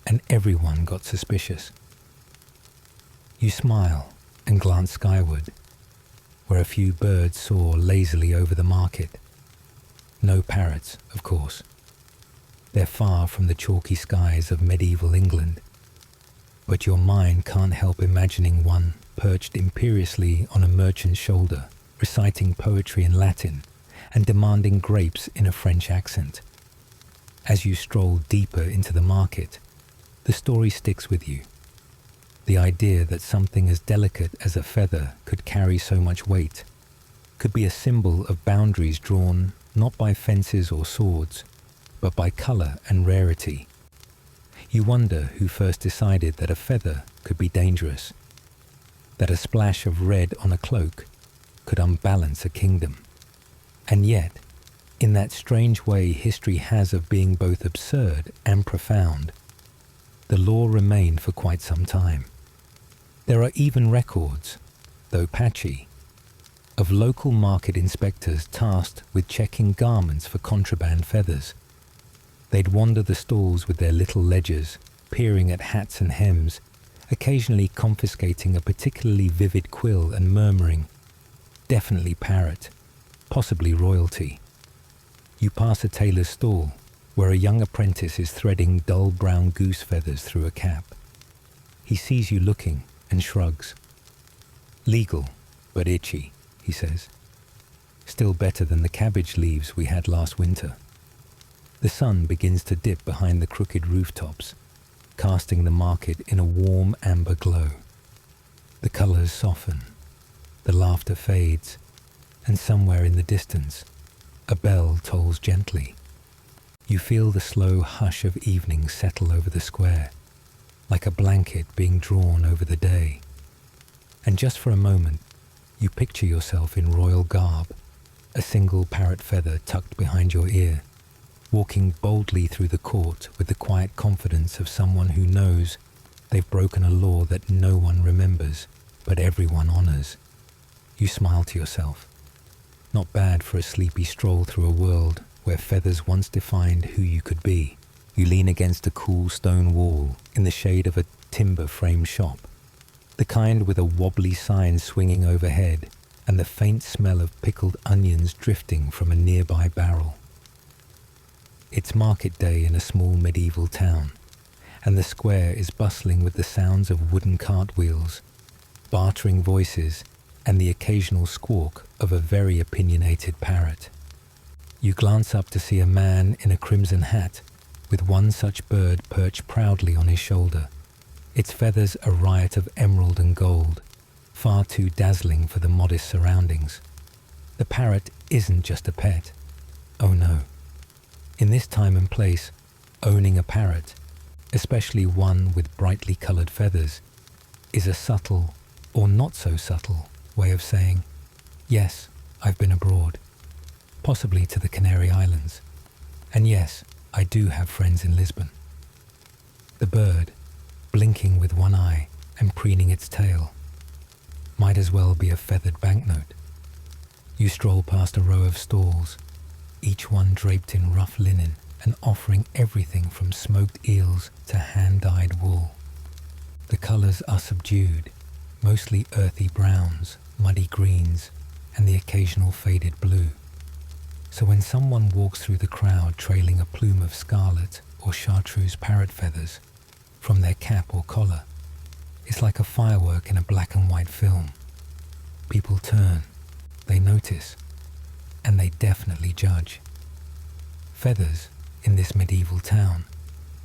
and everyone got suspicious." You smile and glance skyward, where a few birds soar lazily over the market. No parrots, of course. They're far from the chalky skies of medieval England, but your mind can't help imagining one perched imperiously on a merchant's shoulder, reciting poetry in Latin and demanding grapes in a French accent. As you stroll deeper into the market, the story sticks with you. The idea that something as delicate as a feather could carry so much weight, could be a symbol of boundaries drawn not by fences or swords, but by colour and rarity. You wonder who first decided that a feather could be dangerous, that a splash of red on a cloak could unbalance a kingdom. And yet, in that strange way history has of being both absurd and profound, the law remained for quite some time. There are even records, though patchy, of local market inspectors tasked with checking garments for contraband feathers. They'd wander the stalls with their little ledgers, peering at hats and hems, occasionally confiscating a particularly vivid quill and murmuring, "Definitely parrot, possibly royalty." You pass a tailor's stall, where a young apprentice is threading dull brown goose feathers through a cap. He sees you looking and shrugs. "Legal, but itchy," he says. "Still better than the cabbage leaves we had last winter." The sun begins to dip behind the crooked rooftops, casting the market in a warm amber glow. The colours soften, the laughter fades, and somewhere in the distance, a bell tolls gently. You feel the slow hush of evening settle over the square, like a blanket being drawn over the day. And just for a moment, you picture yourself in royal garb, a single parrot feather tucked behind your ear, walking boldly through the court with the quiet confidence of someone who knows they've broken a law that no one remembers, but everyone honours. You smile to yourself. Not bad for a sleepy stroll through a world where feathers once defined who you could be. You lean against a cool stone wall in the shade of a timber-framed shop, the kind with a wobbly sign swinging overhead and the faint smell of pickled onions drifting from a nearby barrel. It's market day in a small medieval town, and the square is bustling with the sounds of wooden cartwheels, bartering voices, and the occasional squawk of a very opinionated parrot. You glance up to see a man in a crimson hat, with one such bird perched proudly on his shoulder, its feathers a riot of emerald and gold, far too dazzling for the modest surroundings. The parrot isn't just a pet. Oh no. In this time and place, owning a parrot, especially one with brightly coloured feathers, is a subtle, or not so subtle, way of saying, "Yes, I've been abroad, possibly to the Canary Islands, and yes, I do have friends in Lisbon." The bird, blinking with one eye and preening its tail. Might as well be a feathered banknote. You stroll past a row of stalls, each one draped in rough linen and offering everything from smoked eels to hand-dyed wool. The colours are subdued, mostly earthy browns, muddy greens, and the occasional faded blue. So when someone walks through the crowd trailing a plume of scarlet or chartreuse parrot feathers from their cap or collar, it's like a firework in a black and white film. People turn, they notice, and they definitely judge. Feathers in this medieval town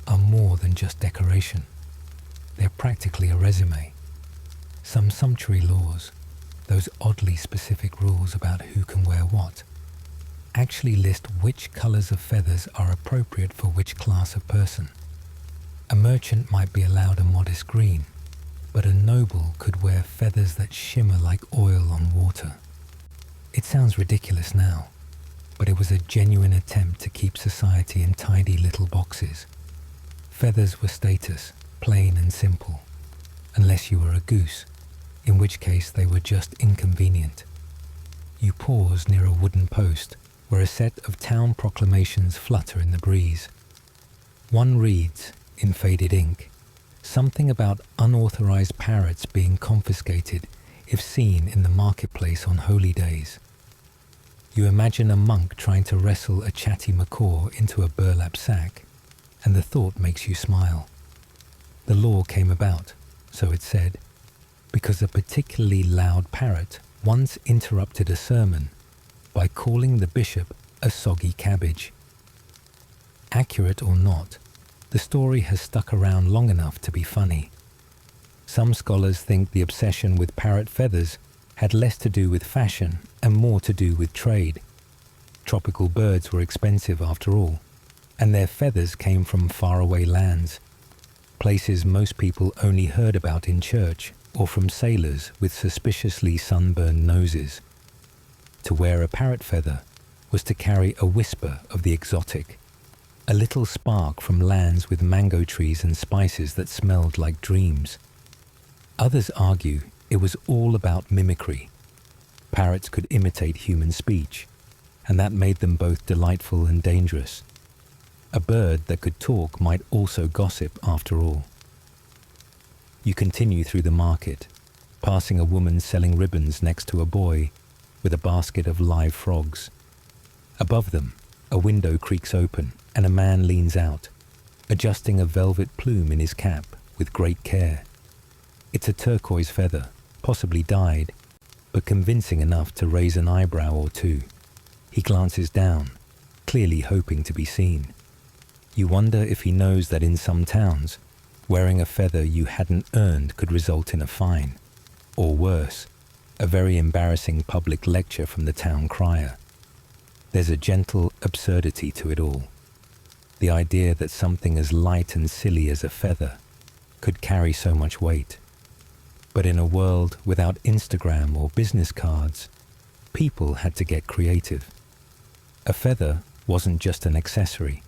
are more than just decoration. They're practically a resume. Some sumptuary laws, those oddly specific rules about who can wear what, actually list which colours of feathers are appropriate for which class of person. A merchant might be allowed a modest green, but a noble could wear feathers that shimmer like oil on water. It sounds ridiculous now, but it was a genuine attempt to keep society in tidy little boxes. Feathers were status, plain and simple, unless you were a goose, in which case they were just inconvenient. You pause near a wooden post where a set of town proclamations flutter in the breeze. One reads, in faded ink, something about unauthorized parrots being confiscated if seen in the marketplace on holy days. You imagine a monk trying to wrestle a chatty macaw into a burlap sack, and the thought makes you smile. The law came about, so it said, because a particularly loud parrot once interrupted a sermon by calling the bishop a soggy cabbage. Accurate or not, the story has stuck around long enough to be funny. Some scholars think the obsession with parrot feathers had less to do with fashion and more to do with trade. Tropical birds were expensive after all, and their feathers came from faraway lands, places most people only heard about in church or from sailors with suspiciously sunburned noses. To wear a parrot feather was to carry a whisper of the exotic, a little spark from lands with mango trees and spices that smelled like dreams. Others argue it was all about mimicry. Parrots could imitate human speech, and that made them both delightful and dangerous. A bird that could talk might also gossip after all. You continue through the market, passing a woman selling ribbons next to a boy with a basket of live frogs. Above them, a window creaks open and a man leans out, adjusting a velvet plume in his cap with great care. It's a turquoise feather, possibly dyed, but convincing enough to raise an eyebrow or two. He glances down, clearly hoping to be seen. You wonder if he knows that in some towns, wearing a feather you hadn't earned could result in a fine, or worse, a very embarrassing public lecture from the town crier. There's a gentle absurdity to it all. The idea that something as light and silly as a feather could carry so much weight. But in a world without Instagram or business cards, people had to get creative. A feather wasn't just an accessory.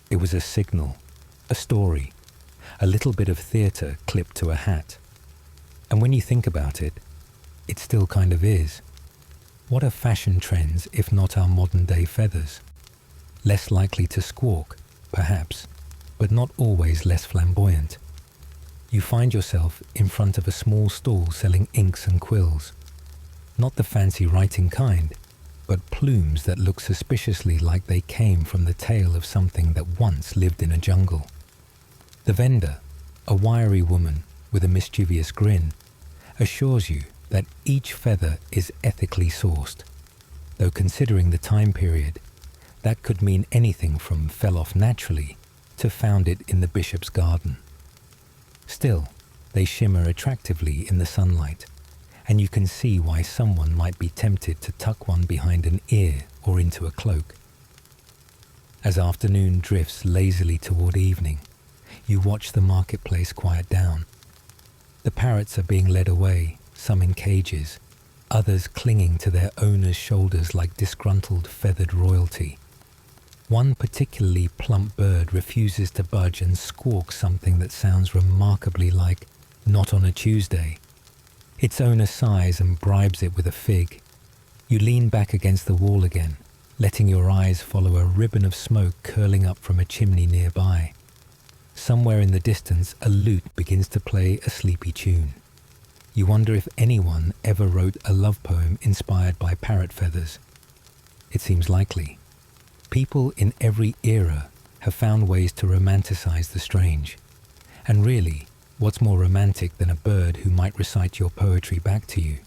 It was a signal, a story, a little bit of theatre clipped to a hat. And when you think about it, it still kind of is. What are fashion trends if not our modern-day feathers? Less likely to squawk, perhaps, but not always less flamboyant. You find yourself in front of a small stall selling inks and quills. Not the fancy writing kind, but plumes that look suspiciously like they came from the tail of something that once lived in a jungle. The vendor, a wiry woman with a mischievous grin, assures you that each feather is ethically sourced, though considering the time period, that could mean anything from fell off naturally to found it in the bishop's garden. Still, they shimmer attractively in the sunlight, and you can see why someone might be tempted to tuck one behind an ear or into a cloak. As afternoon drifts lazily toward evening, you watch the marketplace quiet down. The parrots are being led away, some in cages, others clinging to their owners' shoulders like disgruntled feathered royalty. One particularly plump bird refuses to budge and squawks something that sounds remarkably like "not on a Tuesday." Its owner sighs and bribes it with a fig. You lean back against the wall again, letting your eyes follow a ribbon of smoke curling up from a chimney nearby. Somewhere in the distance, a lute begins to play a sleepy tune. You wonder if anyone ever wrote a love poem inspired by parrot feathers. It seems likely. People in every era have found ways to romanticize the strange. And really, what's more romantic than a bird who might recite your poetry back to you,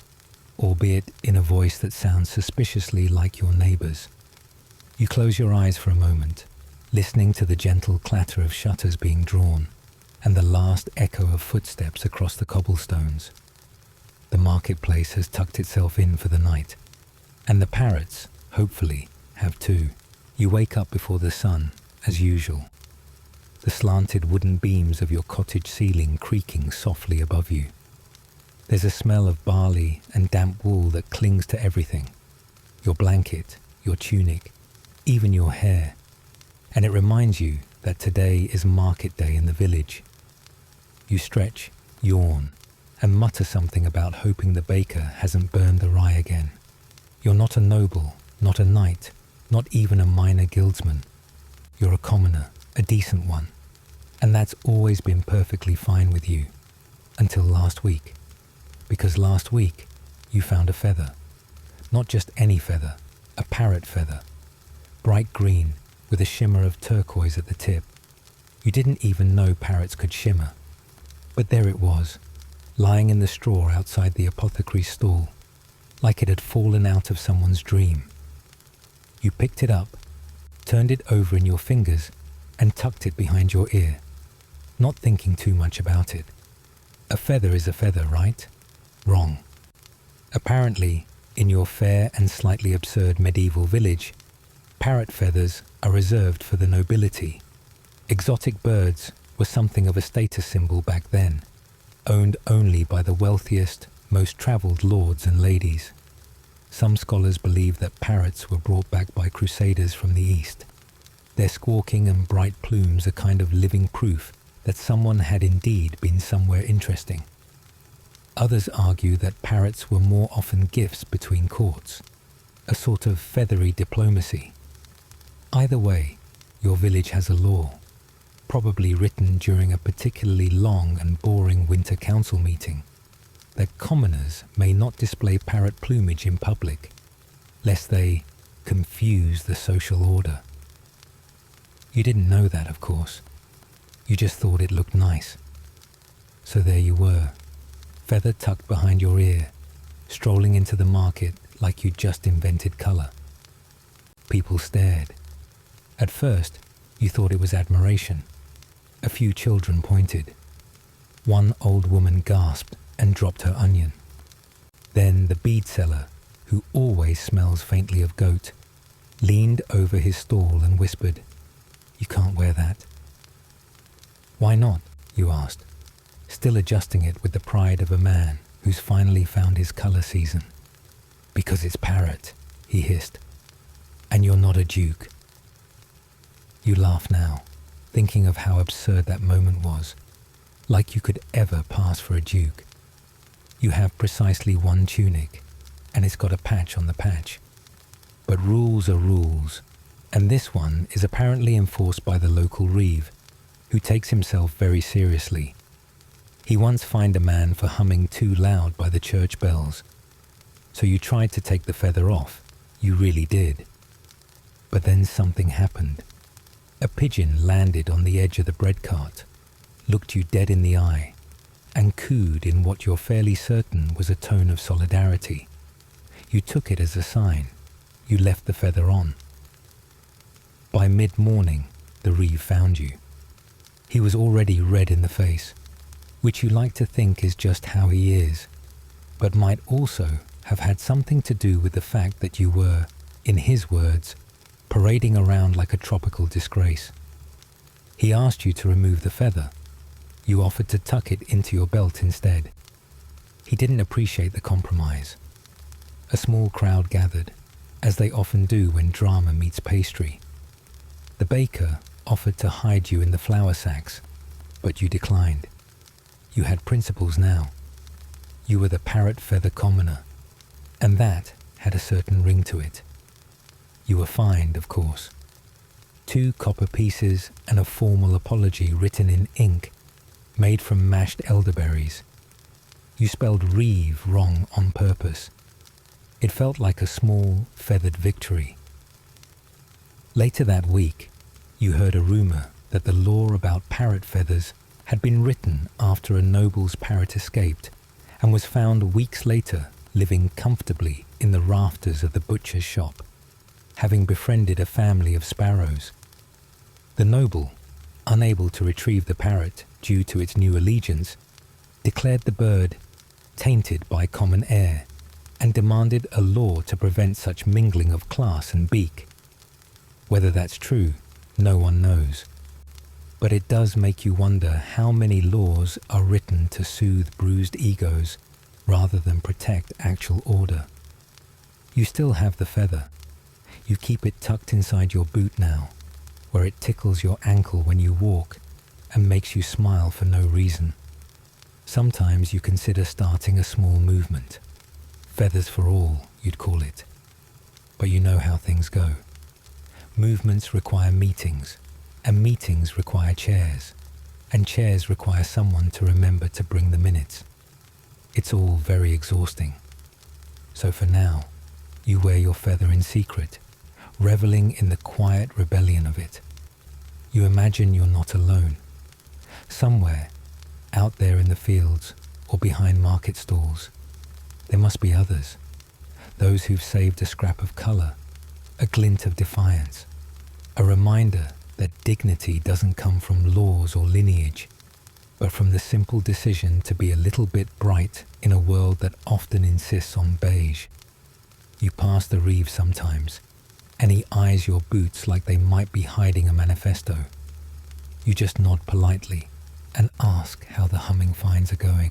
albeit in a voice that sounds suspiciously like your neighbor's? You close your eyes for a moment, listening to the gentle clatter of shutters being drawn and the last echo of footsteps across the cobblestones. The marketplace has tucked itself in for the night, and the parrots, hopefully, have too. You wake up before the sun, as usual, the slanted wooden beams of your cottage ceiling creaking softly above you. There's a smell of barley and damp wool that clings to everything, your blanket, your tunic, even your hair, and it reminds you that today is market day in the village. You stretch, yawn, and mutter something about hoping the baker hasn't burned the rye again. You're not a noble, not a knight, not even a minor guildsman. You're a commoner, a decent one, and that's always been perfectly fine with you, until last week. Because last week, you found a feather. Not just any feather, a parrot feather. Bright green, with a shimmer of turquoise at the tip. You didn't even know parrots could shimmer. But there it was, lying in the straw outside the apothecary's stall, like it had fallen out of someone's dream. You picked it up, turned it over in your fingers, and tucked it behind your ear, not thinking too much about it. A feather is a feather, right? Wrong. Apparently, in your fair and slightly absurd medieval village, parrot feathers are reserved for the nobility. Exotic birds were something of a status symbol back then, owned only by the wealthiest, most travelled lords and ladies. Some scholars believe that parrots were brought back by crusaders from the east. Their squawking and bright plumes are kind of living proof that someone had indeed been somewhere interesting. Others argue that parrots were more often gifts between courts, a sort of feathery diplomacy. Either way, your village has a law, probably written during a particularly long and boring winter council meeting, that commoners may not display parrot plumage in public, lest they confuse the social order. You didn't know that, of course. You just thought it looked nice. So there you were, feather tucked behind your ear, strolling into the market like you'd just invented colour. People stared. At first, you thought it was admiration. A few children pointed. One old woman gasped and dropped her onion. Then the bead seller, who always smells faintly of goat, leaned over his stall and whispered, "You can't wear that." "Why not?" you asked, still adjusting it with the pride of a man who's finally found his colour season. "Because it's parrot," he hissed, "and you're not a duke." You laugh now, thinking of how absurd that moment was, like you could ever pass for a duke. You have precisely one tunic, and it's got a patch on the patch. But rules are rules, and this one is apparently enforced by the local reeve, who takes himself very seriously. He once fined a man for humming too loud by the church bells. So you tried to take the feather off, you really did. But then something happened. A pigeon landed on the edge of the bread cart, looked you dead in the eye, and cooed in what you're fairly certain was a tone of solidarity. You took it as a sign. You left the feather on. By mid-morning, the reeve found you. He was already red in the face, which you like to think is just how he is, but might also have had something to do with the fact that you were, in his words, parading around like a tropical disgrace. He asked you to remove the feather. You offered to tuck it into your belt instead. He didn't appreciate the compromise. A small crowd gathered, as they often do when drama meets pastry. The baker offered to hide you in the flour sacks, but you declined. You had principles now. You were the parrot feather commoner, and that had a certain ring to it. You were fined, of course. 2 copper pieces and a formal apology written in ink, made from mashed elderberries. You spelled reeve wrong on purpose. It felt like a small, feathered victory. Later that week, you heard a rumor that the law about parrot feathers had been written after a noble's parrot escaped and was found weeks later living comfortably in the rafters of the butcher's shop, having befriended a family of sparrows. The noble, unable to retrieve the parrot due to its new allegiance, declared the bird tainted by common air and demanded a law to prevent such mingling of class and beak. Whether that's true, no one knows. But it does make you wonder how many laws are written to soothe bruised egos rather than protect actual order. You still have the feather. You keep it tucked inside your boot now, where it tickles your ankle when you walk and makes you smile for no reason. Sometimes you consider starting a small movement. Feathers for all, you'd call it. But you know how things go. Movements require meetings, and meetings require chairs, and chairs require someone to remember to bring the minutes. It's all very exhausting. So for now, you wear your feather in secret, reveling in the quiet rebellion of it. You imagine you're not alone. Somewhere, out there in the fields or behind market stalls, there must be others, those who've saved a scrap of colour, a glint of defiance, a reminder that dignity doesn't come from laws or lineage, but from the simple decision to be a little bit bright in a world that often insists on beige. You pass the reeve sometimes, and he eyes your boots like they might be hiding a manifesto. You just nod politely and ask how the humming finds are going.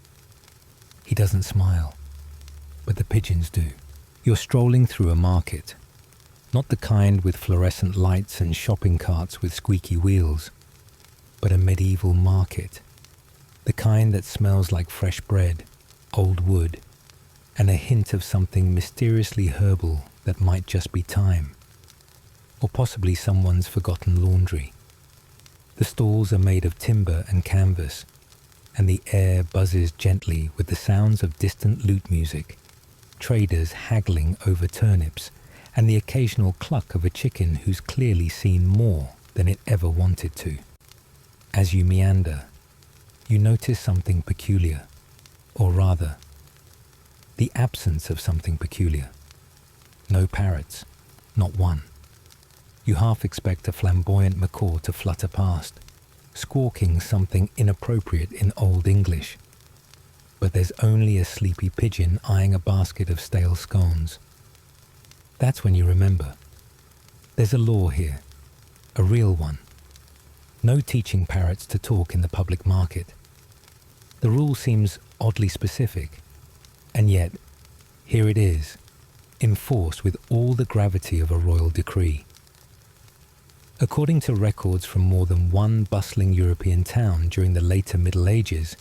He doesn't smile, but the pigeons do. You're strolling through a market, not the kind with fluorescent lights and shopping carts with squeaky wheels, but a medieval market, the kind that smells like fresh bread, old wood, and a hint of something mysteriously herbal that might just be thyme, or possibly someone's forgotten laundry. The stalls are made of timber and canvas, and the air buzzes gently with the sounds of distant lute music, traders haggling over turnips, and the occasional cluck of a chicken who's clearly seen more than it ever wanted to. As you meander, you notice something peculiar, or rather, the absence of something peculiar. No parrots, not one. You half expect a flamboyant macaw to flutter past, squawking something inappropriate in Old English. But there's only a sleepy pigeon eyeing a basket of stale scones. That's when you remember. There's a law here, a real one. No teaching parrots to talk in the public market. The rule seems oddly specific, and yet, here it is, enforced with all the gravity of a royal decree. According to records from more than one bustling European town during the later Middle Ages,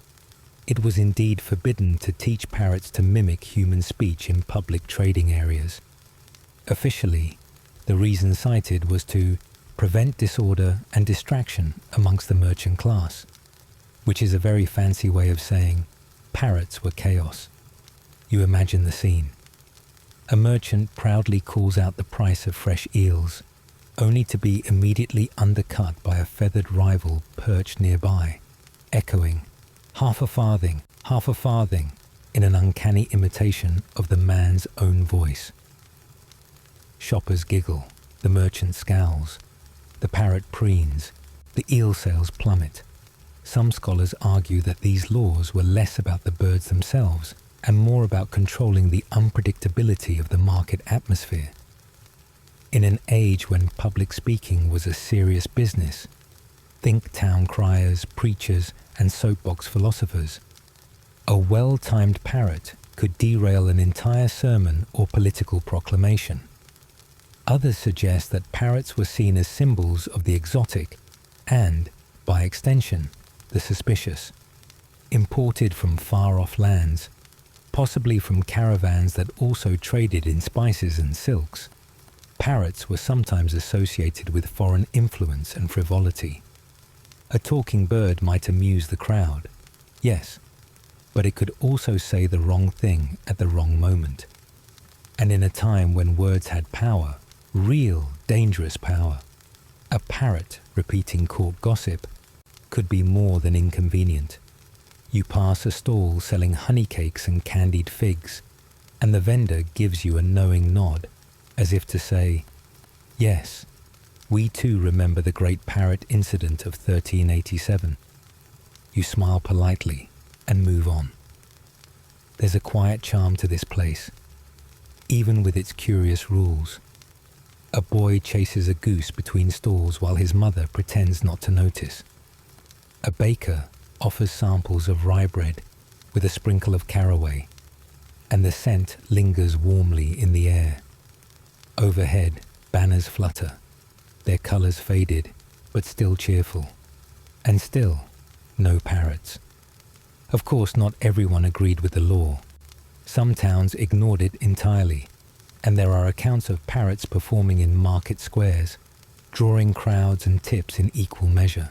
it was indeed forbidden to teach parrots to mimic human speech in public trading areas. Officially, the reason cited was to prevent disorder and distraction amongst the merchant class, which is a very fancy way of saying parrots were chaos. You imagine the scene. A merchant proudly calls out the price of fresh eels, only to be immediately undercut by a feathered rival perched nearby, echoing, half a farthing, in an uncanny imitation of the man's own voice. Shoppers giggle, the merchant scowls, the parrot preens, the eel sales plummet. Some scholars argue that these laws were less about the birds themselves and more about controlling the unpredictability of the market atmosphere. In an age when public speaking was a serious business, think town criers, preachers, and soapbox philosophers, a well-timed parrot could derail an entire sermon or political proclamation. Others suggest that parrots were seen as symbols of the exotic and, by extension, the suspicious. Imported from far-off lands, possibly from caravans that also traded in spices and silks, parrots were sometimes associated with foreign influence and frivolity. A talking bird might amuse the crowd, yes, but it could also say the wrong thing at the wrong moment. And in a time when words had power, real dangerous power, a parrot repeating court gossip could be more than inconvenient. You pass a stall selling honey cakes and candied figs, and the vendor gives you a knowing nod, as if to say, yes, we too remember the great parrot incident of 1387. You smile politely and move on. There's a quiet charm to this place, even with its curious rules. A boy chases a goose between stalls while his mother pretends not to notice. A baker offers samples of rye bread with a sprinkle of caraway, and the scent lingers warmly in the air. Overhead, banners flutter, their colours faded, but still cheerful. And still, no parrots. Of course, not everyone agreed with the law. Some towns ignored it entirely, and there are accounts of parrots performing in market squares, drawing crowds and tips in equal measure.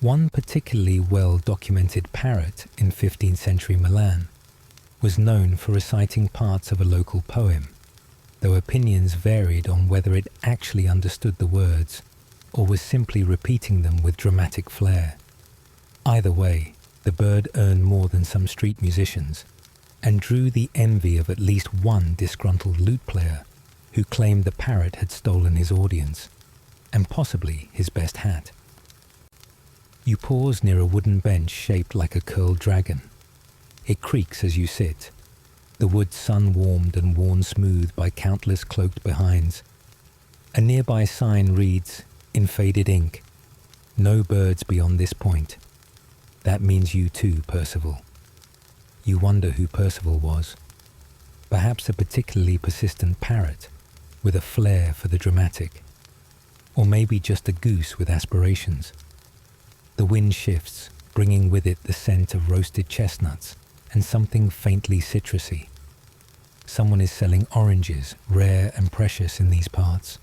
One particularly well-documented parrot in 15th century Milan was known for reciting parts of a local poem, though opinions varied on whether it actually understood the words or was simply repeating them with dramatic flair. Either way, the bird earned more than some street musicians and drew the envy of at least one disgruntled lute player who claimed the parrot had stolen his audience, and possibly his best hat. You pause near a wooden bench shaped like a curled dragon. It creaks as you sit, the wood sun-warmed and worn smooth by countless cloaked behinds. A nearby sign reads, in faded ink, "No birds beyond this point." That means you too, Percival. You wonder who Percival was. Perhaps a particularly persistent parrot with a flair for the dramatic. Or maybe just a goose with aspirations. The wind shifts, bringing with it the scent of roasted chestnuts and something faintly citrusy. Someone is selling oranges, rare and precious in these parts.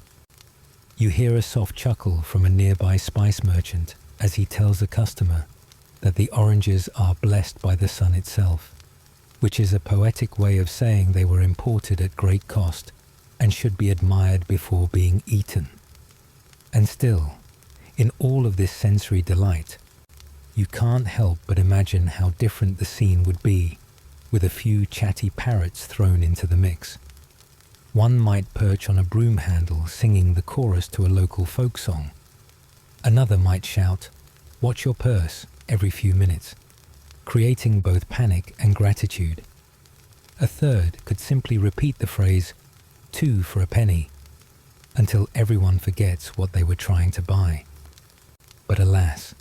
You hear a soft chuckle from a nearby spice merchant as he tells a customer that the oranges are blessed by the sun itself, which is a poetic way of saying they were imported at great cost and should be admired before being eaten. And still, in all of this sensory delight, you can't help but imagine how different the scene would be with a few chatty parrots thrown into the mix. One might perch on a broom handle singing the chorus to a local folk song. Another might shout, "Watch your purse," every few minutes, creating both panic and gratitude. A third could simply repeat the phrase, "2 for a penny," until everyone forgets what they were trying to buy. But alas,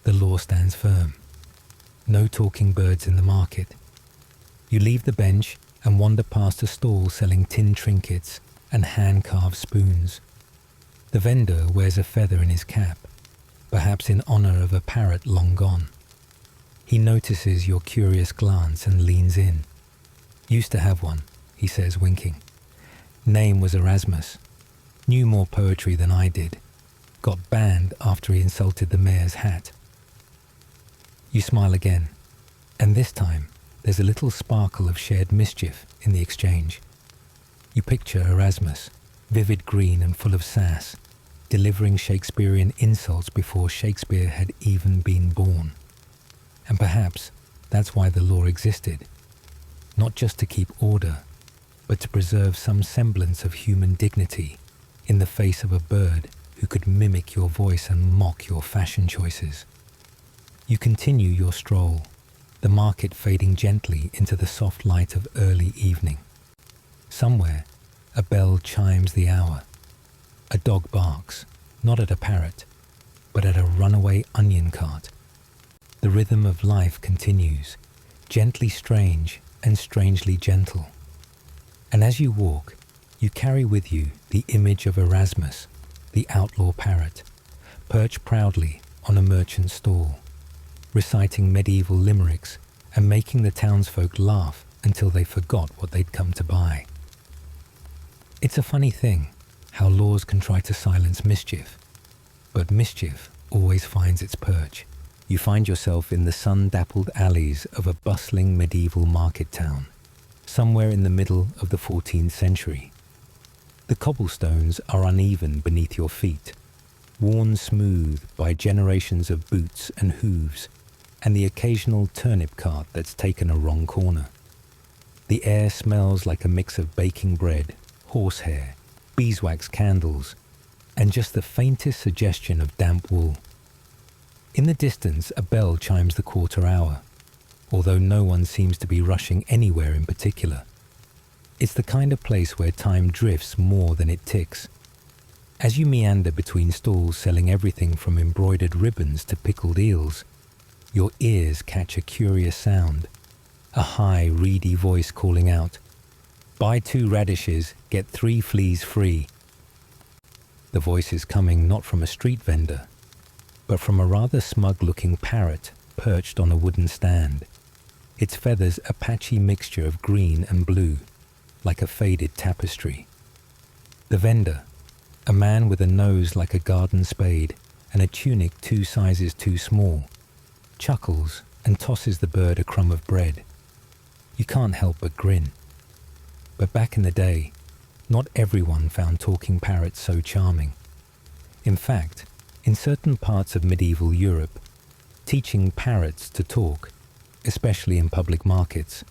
the law stands firm. No talking birds in the market. You leave the bench and wander past a stall selling tin trinkets and hand-carved spoons. The vendor wears a feather in his cap, perhaps in honor of a parrot long gone. He notices your curious glance and leans in. "Used to have one," he says, winking. "Name was Erasmus. Knew more poetry than I did. Got banned after he insulted the mayor's hat." You smile again, and this time there's a little sparkle of shared mischief in the exchange. You picture Erasmus, vivid green and full of sass, delivering Shakespearean insults before Shakespeare had even been born. And perhaps that's why the law existed, not just to keep order, but to preserve some semblance of human dignity in the face of a bird who could mimic your voice and mock your fashion choices. You continue your stroll, the market fading gently into the soft light of early evening. Somewhere, a bell chimes the hour. A dog barks, not at a parrot, but at a runaway onion cart. The rhythm of life continues, gently strange and strangely gentle. And as you walk, You carry with you the image of Erasmus, the outlaw parrot, perched proudly on a merchant's stall, reciting medieval limericks and making the townsfolk laugh until they forgot what they'd come to buy. It's a funny thing how laws can try to silence mischief, but mischief always finds its perch. You find yourself in the sun-dappled alleys of a bustling medieval market town, somewhere in the middle of the 14th century. The cobblestones are uneven beneath your feet, worn smooth by generations of boots and hooves, and the occasional turnip cart that's taken a wrong corner. The air smells like a mix of baking bread, horsehair, beeswax candles, and just the faintest suggestion of damp wool. In the distance, a bell chimes the quarter hour, although no one seems to be rushing anywhere in particular. It's the kind of place where time drifts more than it ticks. As you meander between stalls selling everything from embroidered ribbons to pickled eels, your ears catch a curious sound, a high, reedy voice calling out, "Buy 2 radishes, get 3 fleas free." The voice is coming not from a street vendor, but from a rather smug-looking parrot perched on a wooden stand, its feathers a patchy mixture of green and blue, like a faded tapestry. The vendor, a man with a nose like a garden spade and a tunic 2 sizes too small, chuckles and tosses the bird a crumb of bread. You can't help but grin. But back in the day, not everyone found talking parrots so charming. In fact, in certain parts of medieval Europe, teaching parrots to talk, especially in public markets,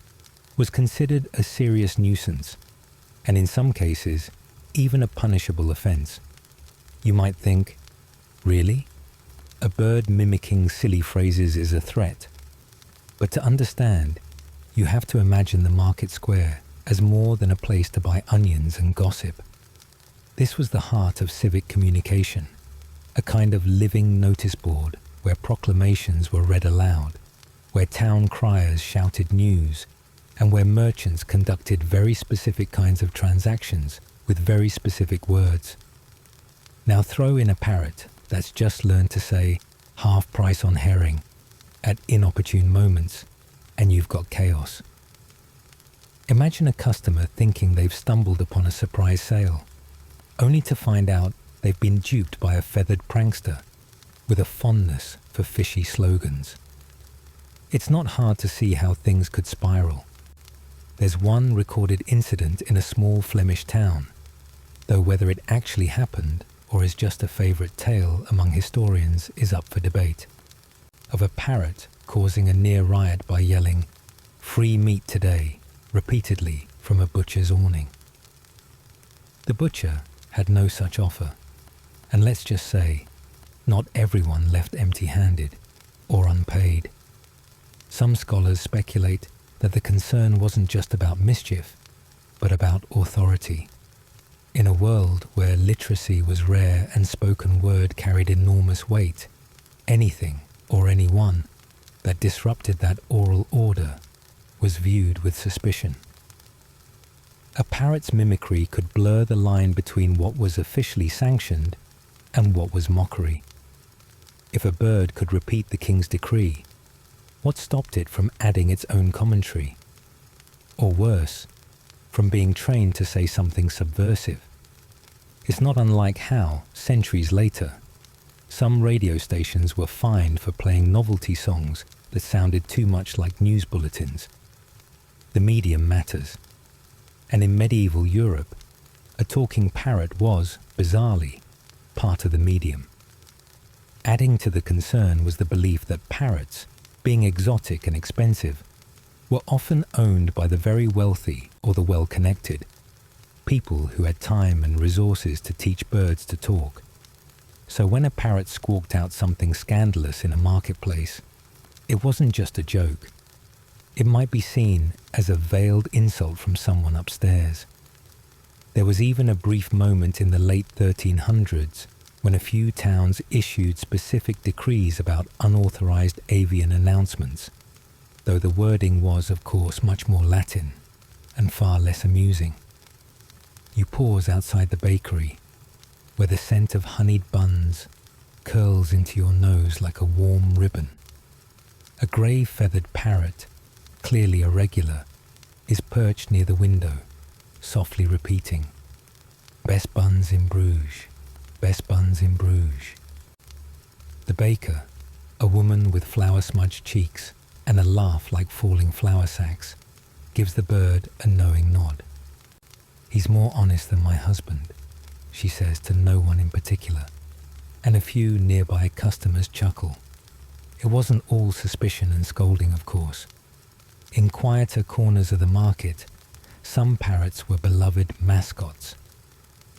was considered a serious nuisance, and in some cases, even a punishable offense. You might think, really? A bird mimicking silly phrases is a threat. But to understand, you have to imagine the market square as more than a place to buy onions and gossip. This was the heart of civic communication, a kind of living notice board where proclamations were read aloud, where town criers shouted news, and where merchants conducted very specific kinds of transactions with very specific words. Now throw in a parrot that's just learned to say half price on herring at inopportune moments, and you've got chaos. Imagine a customer thinking they've stumbled upon a surprise sale, only to find out they've been duped by a feathered prankster with a fondness for fishy slogans. It's not hard to see how things could spiral. There's one recorded incident in a small Flemish town, though whether it actually happened or is just a favourite tale among historians is up for debate, of a parrot causing a near riot by yelling, "Free meat today," repeatedly from a butcher's awning. The butcher had no such offer, and let's just say, not everyone left empty-handed or unpaid. Some scholars speculate that the concern wasn't just about mischief, but about authority. In a world where literacy was rare and spoken word carried enormous weight, anything or anyone that disrupted that oral order was viewed with suspicion. A parrot's mimicry could blur the line between what was officially sanctioned and what was mockery. If a bird could repeat the king's decree, what stopped it from adding its own commentary? Or worse, from being trained to say something subversive? It's not unlike how, centuries later, some radio stations were fined for playing novelty songs that sounded too much like news bulletins. The medium matters. And in medieval Europe, a talking parrot was, bizarrely, part of the medium. Adding to the concern was the belief that parrots, being exotic and expensive, were often owned by the very wealthy or the well-connected, people who had time and resources to teach birds to talk. So when a parrot squawked out something scandalous in a marketplace, it wasn't just a joke. It might be seen as a veiled insult from someone upstairs. There was even a brief moment in the late 1300s when a few towns issued specific decrees about unauthorized avian announcements, though the wording was, of course, much more Latin and far less amusing. You pause outside the bakery, where the scent of honeyed buns curls into your nose like a warm ribbon. A grey feathered parrot, clearly irregular, is perched near the window, softly repeating, "Best buns in Bruges, best buns in Bruges." The baker, a woman with flour-smudged cheeks and a laugh like falling flour sacks, gives the bird a knowing nod. "He's more honest than my husband," she says to no one in particular, and a few nearby customers chuckle. It wasn't all suspicion and scolding, of course. In quieter corners of the market, some parrots were beloved mascots.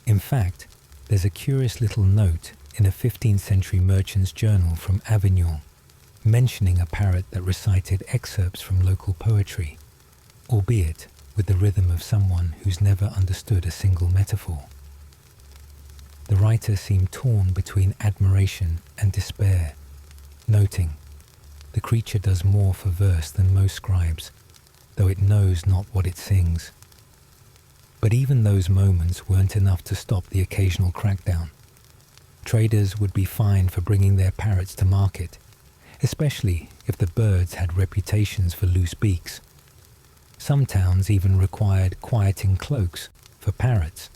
In fact, there's a curious little note in a 15th century merchant's journal from Avignon mentioning a parrot that recited excerpts from local poetry, albeit with the rhythm of someone who's never understood a single metaphor. The writer seemed torn between admiration and despair, noting, "The creature does more for verse than most scribes, though it knows not what it sings." But even those moments weren't enough to stop the occasional crackdown. Traders would be fined for bringing their parrots to market, especially if the birds had reputations for loose beaks. Some towns even required quieting cloaks for parrots,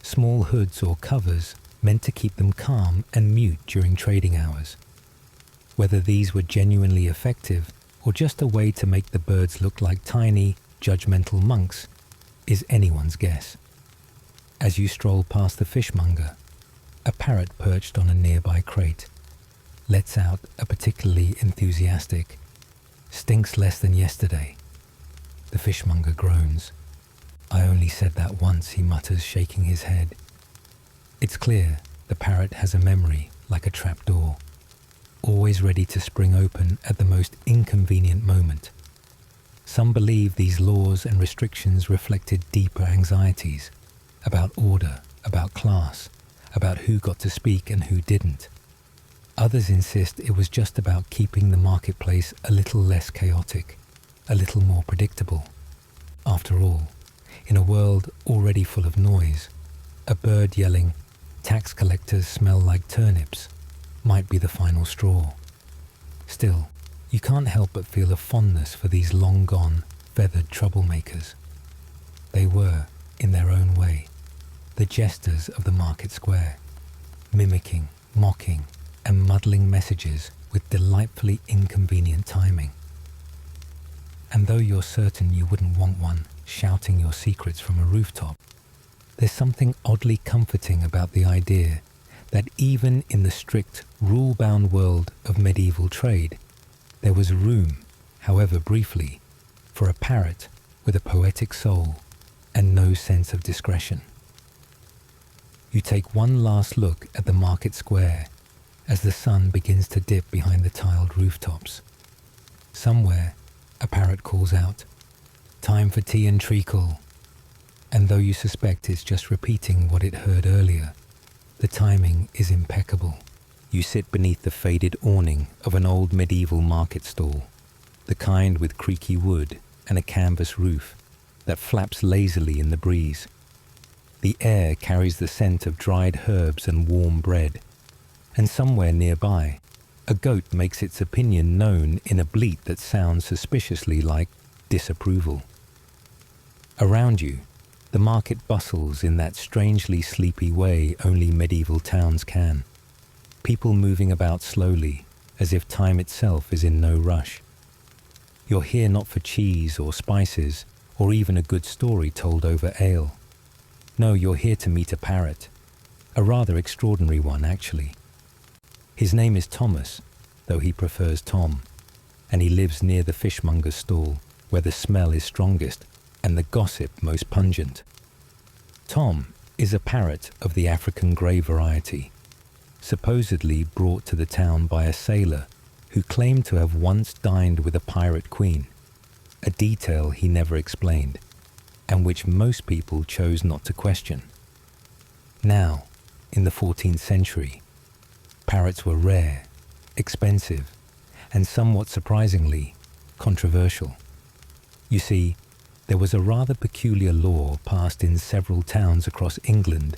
small hoods or covers meant to keep them calm and mute during trading hours. Whether these were genuinely effective or just a way to make the birds look like tiny, judgmental monks is anyone's guess. As you stroll past the fishmonger, a parrot perched on a nearby crate lets out a particularly enthusiastic, "Stinks less than yesterday." The fishmonger groans. "I only said that once," he mutters, shaking his head. It's clear the parrot has a memory like a trapdoor, always ready to spring open at the most inconvenient moment. Some believe these laws and restrictions reflected deeper anxieties about order, about class, about who got to speak and who didn't. Others insist it was just about keeping the marketplace a little less chaotic, a little more predictable. After all, in a world already full of noise, a bird yelling, "Tax collectors smell like turnips," might be the final straw. Still, you can't help but feel a fondness for these long-gone, feathered troublemakers. They were, in their own way, the jesters of the market square, mimicking, mocking, and muddling messages with delightfully inconvenient timing. And though you're certain you wouldn't want one shouting your secrets from a rooftop, there's something oddly comforting about the idea that even in the strict, rule-bound world of medieval trade, there was room, however briefly, for a parrot with a poetic soul and no sense of discretion. You take one last look at the market square as the sun begins to dip behind the tiled rooftops. Somewhere, a parrot calls out, "Time for tea and treacle," and though you suspect it's just repeating what it heard earlier, the timing is impeccable. You sit beneath the faded awning of an old medieval market stall, the kind with creaky wood and a canvas roof that flaps lazily in the breeze. The air carries the scent of dried herbs and warm bread, and somewhere nearby, a goat makes its opinion known in a bleat that sounds suspiciously like disapproval. Around you, the market bustles in that strangely sleepy way only medieval towns can. People moving about slowly, as if time itself is in no rush. You're here not for cheese or spices, or even a good story told over ale. No, you're here to meet a parrot. A rather extraordinary one, actually. His name is Thomas, though he prefers Tom, and he lives near the fishmonger's stall, where the smell is strongest and the gossip most pungent. Tom is a parrot of the African grey variety, supposedly brought to the town by a sailor who claimed to have once dined with a pirate queen, a detail he never explained, and which most people chose not to question. Now, in the 14th century, parrots were rare, expensive, and somewhat surprisingly, controversial. You see, There was a rather peculiar law passed in several towns across England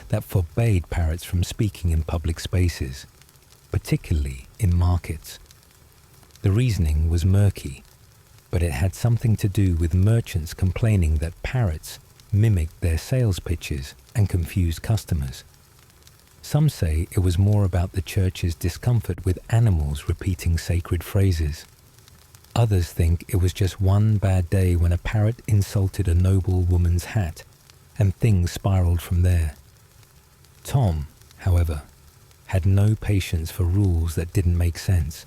that forbade parrots from speaking in public spaces, particularly in markets. The reasoning was murky, but it had something to do with merchants complaining that parrots mimicked their sales pitches and confused customers. Some say it was more about the church's discomfort with animals repeating sacred phrases. Others think it was just one bad day when a parrot insulted a noble woman's hat, and things spiraled from there. Tom, however, had no patience for rules that didn't make sense.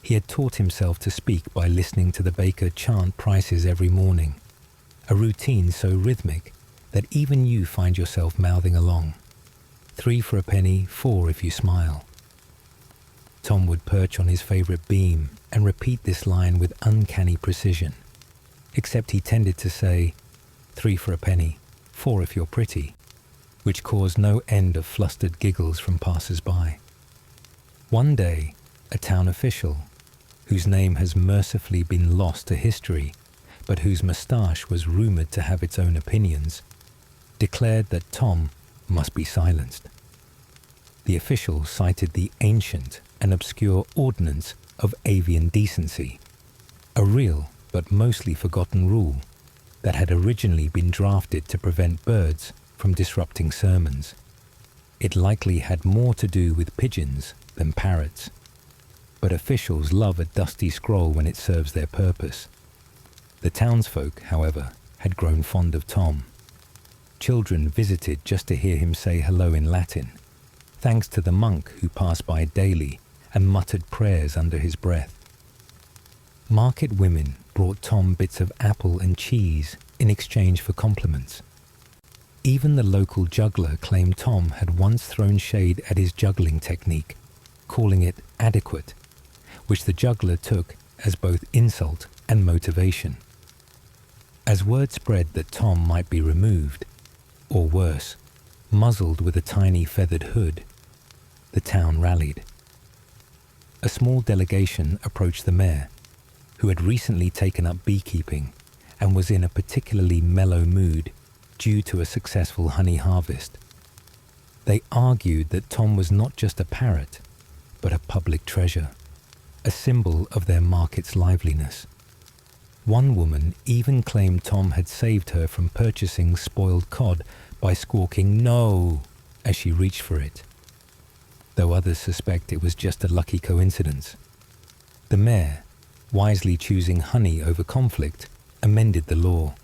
He had taught himself to speak by listening to the baker chant prices every morning, a routine so rhythmic that even you find yourself mouthing along. 3 for a penny, 4 if you smile. Tom would perch on his favourite beam and repeat this line with uncanny precision, except he tended to say, 3 for a penny, 4 if you're pretty, which caused no end of flustered giggles from passers-by. One day, a town official, whose name has mercifully been lost to history, but whose moustache was rumoured to have its own opinions, declared that Tom must be silenced. The official cited the ancient and obscure ordinance of avian decency, a real but mostly forgotten rule that had originally been drafted to prevent birds from disrupting sermons. It likely had more to do with pigeons than parrots, but officials love a dusty scroll when it serves their purpose. The townsfolk, however, had grown fond of Tom. Children visited just to hear him say hello in Latin, thanks to the monk who passed by daily and muttered prayers under his breath. Market women brought Tom bits of apple and cheese in exchange for compliments. Even the local juggler claimed Tom had once thrown shade at his juggling technique, calling it adequate, which the juggler took as both insult and motivation. As word spread that Tom might be removed, or worse, muzzled with a tiny feathered hood, the town rallied. A small delegation approached the mayor, who had recently taken up beekeeping and was in a particularly mellow mood due to a successful honey harvest. They argued that Tom was not just a parrot, but a public treasure, a symbol of their market's liveliness. One woman even claimed Tom had saved her from purchasing spoiled cod by squawking "no" as she reached for it, though others suspect it was just a lucky coincidence. The mayor, wisely choosing honey over conflict, amended the law.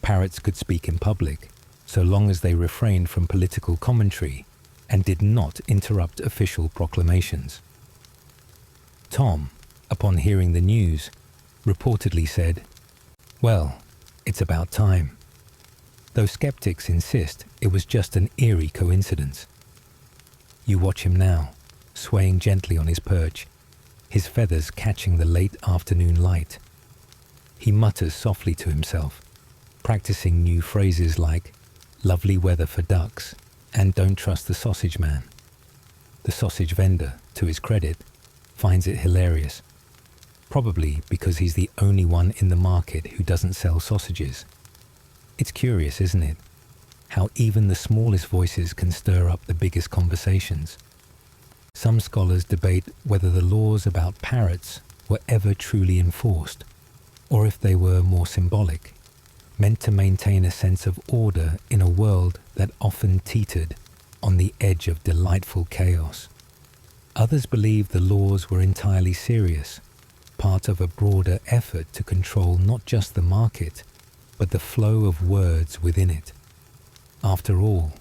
Parrots could speak in public, so long as they refrained from political commentary and did not interrupt official proclamations. Tom, upon hearing the news, reportedly said, "Well, it's about time," though skeptics insist it was just an eerie coincidence. You watch him now, swaying gently on his perch, his feathers catching the late afternoon light. He mutters softly to himself, practicing new phrases like "lovely weather for ducks" and "don't trust the sausage man." The sausage vendor, to his credit, finds it hilarious, probably because he's the only one in the market who doesn't sell sausages. It's curious, isn't it, how even the smallest voices can stir up the biggest conversations. Some scholars debate whether the laws about parrots were ever truly enforced, or if they were more symbolic, meant to maintain a sense of order in a world that often teetered on the edge of delightful chaos. Others believe the laws were entirely serious, part of a broader effort to control not just the market, but the flow of words within it. After all,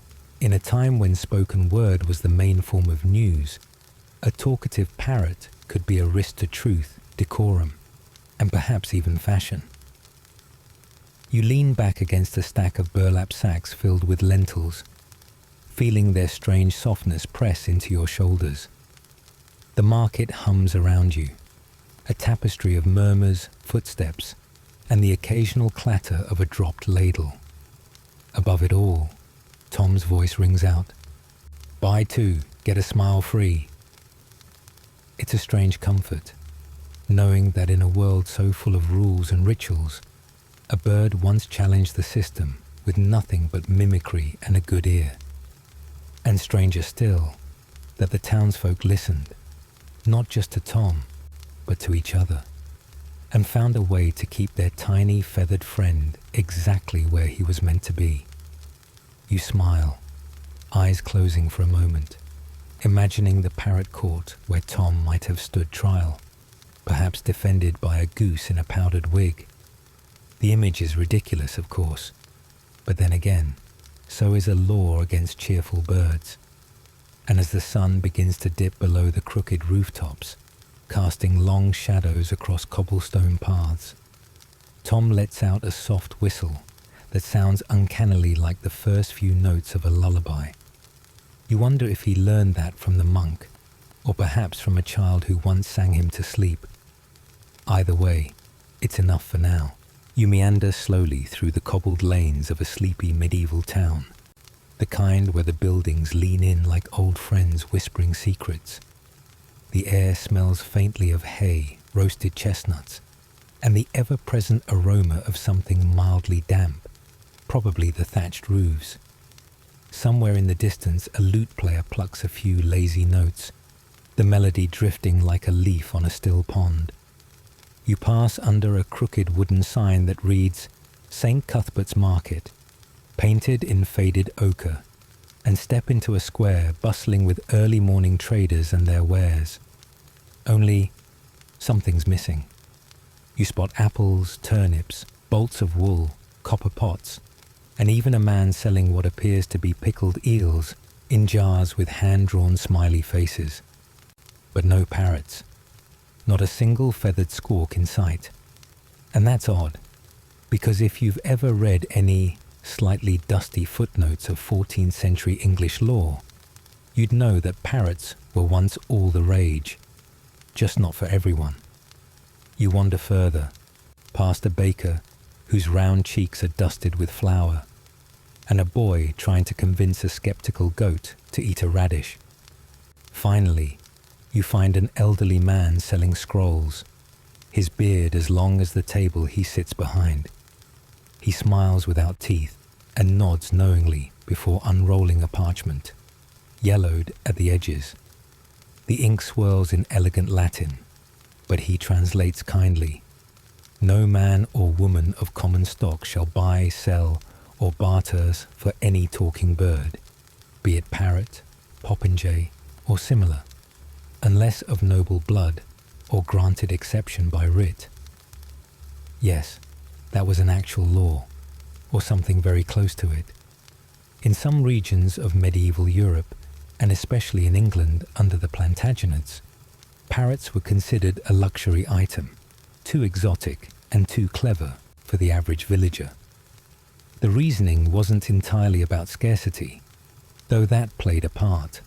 in a time when spoken word was the main form of news, a talkative parrot could be a risk to truth, decorum, and perhaps even fashion. You lean back against a stack of burlap sacks filled with lentils, feeling their strange softness press into your shoulders. The market hums around you, a tapestry of murmurs, footsteps, and the occasional clatter of a dropped ladle. Above it all, Tom's voice rings out, "Buy 2, get a smile free." It's a strange comfort, knowing that in a world so full of rules and rituals, A bird once challenged the system with nothing but mimicry and a good ear. And stranger still, that the townsfolk listened, not just to Tom, but to each other, and found a way to keep their tiny feathered friend exactly where he was meant to be. You smile, eyes closing for a moment, imagining the parrot court where Tom might have stood trial, perhaps defended by a goose in a powdered wig. The image is ridiculous, of course, but then again, so is a law against cheerful birds. And as the sun begins to dip below the crooked rooftops, casting long shadows across cobblestone paths, Tom lets out a soft whistle that sounds uncannily like the first few notes of a lullaby. You wonder if he learned that from the monk, or perhaps from a child who once sang him to sleep. Either way, it's enough for now. You meander slowly through the cobbled lanes of a sleepy medieval town, the kind where the buildings lean in like old friends whispering secrets. The air smells faintly of hay, roasted chestnuts, and the ever-present aroma of something mildly damp, probably the thatched roofs. Somewhere in the distance, a lute player plucks a few lazy notes, the melody drifting like a leaf on a still pond. You pass under a crooked wooden sign that reads St. Cuthbert's Market, painted in faded ochre, and step into a square bustling with early morning traders and their wares. Only something's missing. You spot apples, turnips, bolts of wool, copper pots, and even a man selling what appears to be pickled eels in jars with hand-drawn smiley faces. But no parrots. Not a single feathered squawk in sight. And that's odd, because if you've ever read any slightly dusty footnotes of 14th century English law, you'd know that parrots were once all the rage, just not for everyone. You wander further, past a baker whose round cheeks are dusted with flour, and a boy trying to convince a skeptical goat to eat a radish. Finally, you find an elderly man selling scrolls, his beard as long as the table he sits behind. He smiles without teeth and nods knowingly before unrolling a parchment, yellowed at the edges. The ink swirls in elegant Latin, but he translates kindly. No man or woman of common stock shall buy, sell, or barters for any talking bird, be it parrot, popinjay, or similar, unless of noble blood or granted exception by writ. Yes, that was an actual law, or something very close to it. In some regions of medieval Europe, and especially in England under the Plantagenets, parrots were considered a luxury item, too exotic and too clever for the average villager. The reasoning wasn't entirely about scarcity, though that played a part.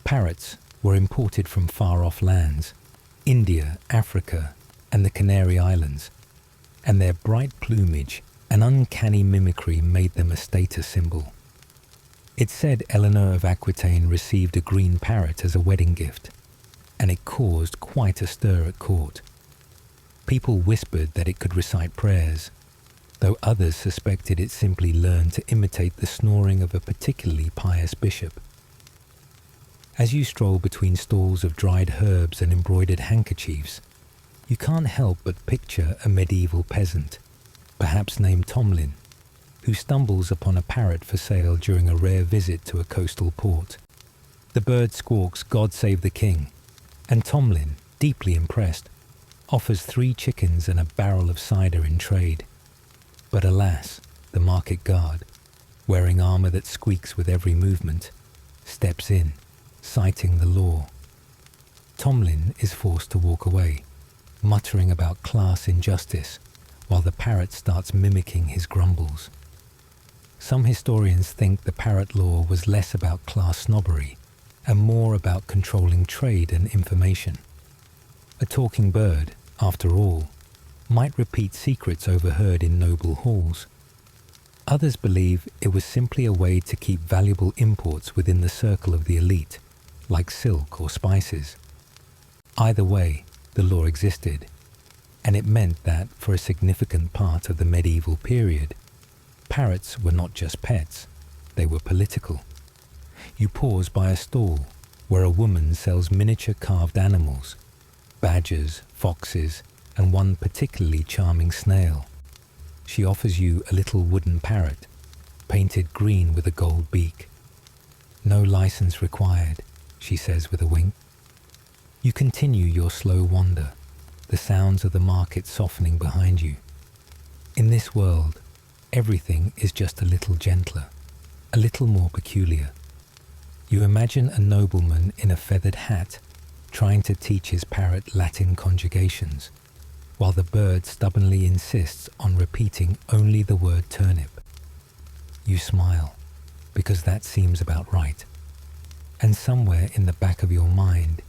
Parrots were imported from far-off lands, India, Africa, and the Canary Islands, and their bright plumage and uncanny mimicry made them a status symbol. It's said Eleanor of Aquitaine received a green parrot as a wedding gift, and it caused quite a stir at court. People whispered that it could recite prayers, though others suspected it simply learned to imitate the snoring of a particularly pious bishop. As you stroll between stalls of dried herbs and embroidered handkerchiefs, you can't help but picture a medieval peasant, perhaps named Tomlin, who stumbles upon a parrot for sale during a rare visit to a coastal port. The bird squawks, "God save the king," and Tomlin, deeply impressed, offers 3 chickens and a barrel of cider in trade. But alas, the market guard, wearing armor that squeaks with every movement, steps in, citing the law. Tomlin is forced to walk away, muttering about class injustice, while the parrot starts mimicking his grumbles. Some historians think the parrot law was less about class snobbery and more about controlling trade and information. A talking bird, after all, might repeat secrets overheard in noble halls. Others believe it was simply a way to keep valuable imports within the circle of the elite, like silk or spices. Either way, the law existed, and it meant that for a significant part of the medieval period, parrots were not just pets, they were political. You pause by a stall where a woman sells miniature carved animals, badgers, foxes, and one particularly charming snail. She offers you a little wooden parrot, painted green with a gold beak. "No license required," she says with a wink. You continue your slow wander, the sounds of the market softening behind you. In this world, everything is just a little gentler, a little more peculiar. You imagine a nobleman in a feathered hat trying to teach his parrot Latin conjugations, while the bird stubbornly insists on repeating only the word turnip. You smile, because that seems about right. And somewhere in the back of your mind,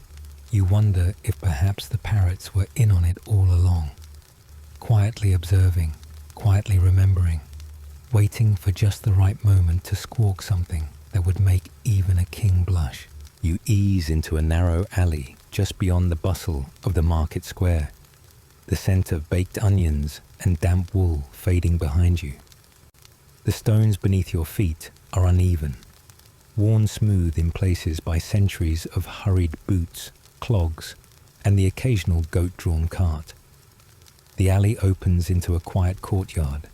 you wonder if perhaps the parrots were in on it all along, quietly observing, quietly remembering, waiting for just the right moment to squawk something that would make even a king blush. You ease into a narrow alley just beyond the bustle of the market square, the scent of baked onions and damp wool fading behind you. The stones beneath your feet are uneven, worn smooth in places by centuries of hurried boots, clogs, and the occasional goat-drawn cart. The alley opens into a quiet courtyard,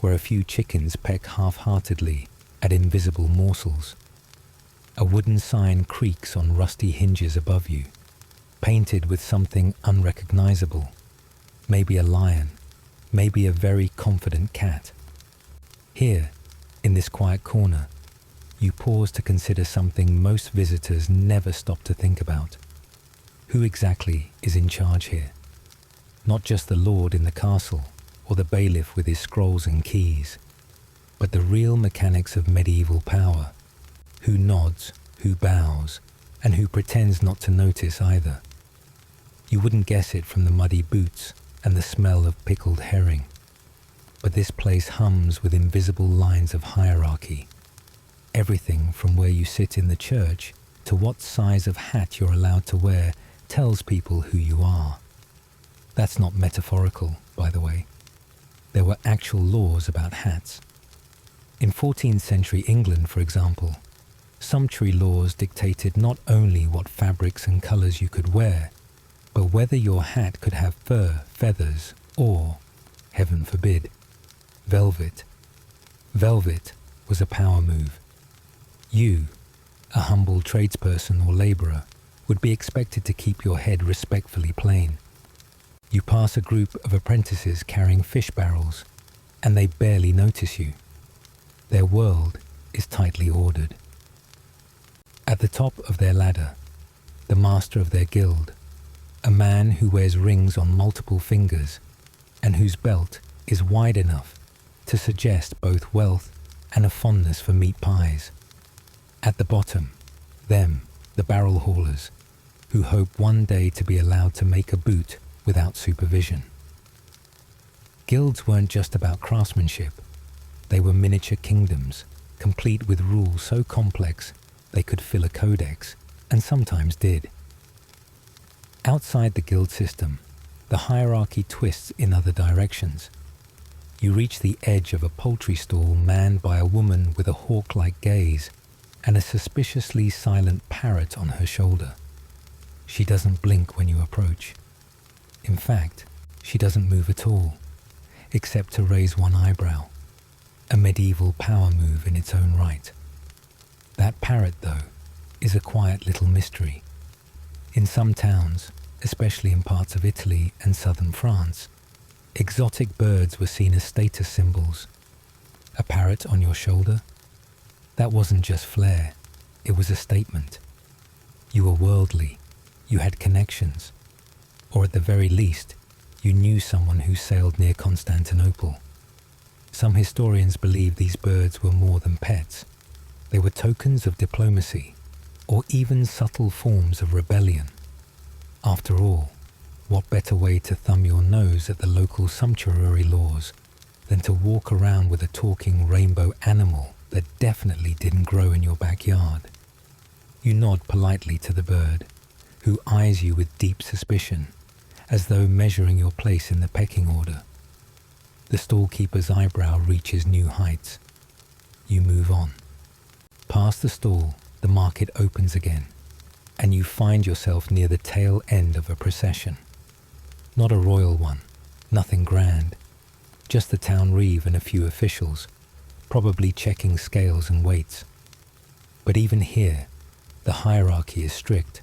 where a few chickens peck half-heartedly at invisible morsels. A wooden sign creaks on rusty hinges above you, painted with something unrecognizable, maybe a lion, maybe a very confident cat. Here, in this quiet corner, you pause to consider something most visitors never stop to think about. Who exactly is in charge here? Not just the lord in the castle or the bailiff with his scrolls and keys, but the real mechanics of medieval power. Who nods, who bows, and who pretends not to notice either. You wouldn't guess it from the muddy boots and the smell of pickled herring. But this place hums with invisible lines of hierarchy. Everything from where you sit in the church to what size of hat you're allowed to wear tells people who you are. That's not metaphorical, by the way. There were actual laws about hats. In 14th century England, for example, sumptuary laws dictated not only what fabrics and colours you could wear, but whether your hat could have fur, feathers, or, heaven forbid, velvet. Velvet was a power move. You, a humble tradesperson or labourer, would be expected to keep your head respectfully plain. You pass a group of apprentices carrying fish barrels, and they barely notice you. Their world is tightly ordered. At the top of their ladder, the master of their guild, a man who wears rings on multiple fingers and whose belt is wide enough to suggest both wealth and a fondness for meat pies. At the bottom, them, the barrel haulers, who hope one day to be allowed to make a boot without supervision. Guilds weren't just about craftsmanship. They were miniature kingdoms, complete with rules so complex they could fill a codex, and sometimes did. Outside the guild system, the hierarchy twists in other directions. You reach the edge of a poultry stall manned by a woman with a hawk-like gaze and a suspiciously silent parrot on her shoulder. She doesn't blink when you approach. In fact, she doesn't move at all, except to raise one eyebrow, a medieval power move in its own right. That parrot, though, is a quiet little mystery. In some towns, especially in parts of Italy and southern France, exotic birds were seen as status symbols. A parrot on your shoulder? That wasn't just flair, it was a statement. You were worldly, you had connections, or at the very least, you knew someone who sailed near Constantinople. Some historians believe these birds were more than pets. They were tokens of diplomacy, or even subtle forms of rebellion. After all, what better way to thumb your nose at the local sumptuary laws than to walk around with a talking rainbow animal that definitely didn't grow in your backyard? You nod politely to the bird, who eyes you with deep suspicion, as though measuring your place in the pecking order. The stall-keeper's eyebrow reaches new heights. You move on. Past the stall, the market opens again, and you find yourself near the tail end of a procession. Not a royal one, nothing grand, just the town reeve and a few officials, probably checking scales and weights. But even here, the hierarchy is strict.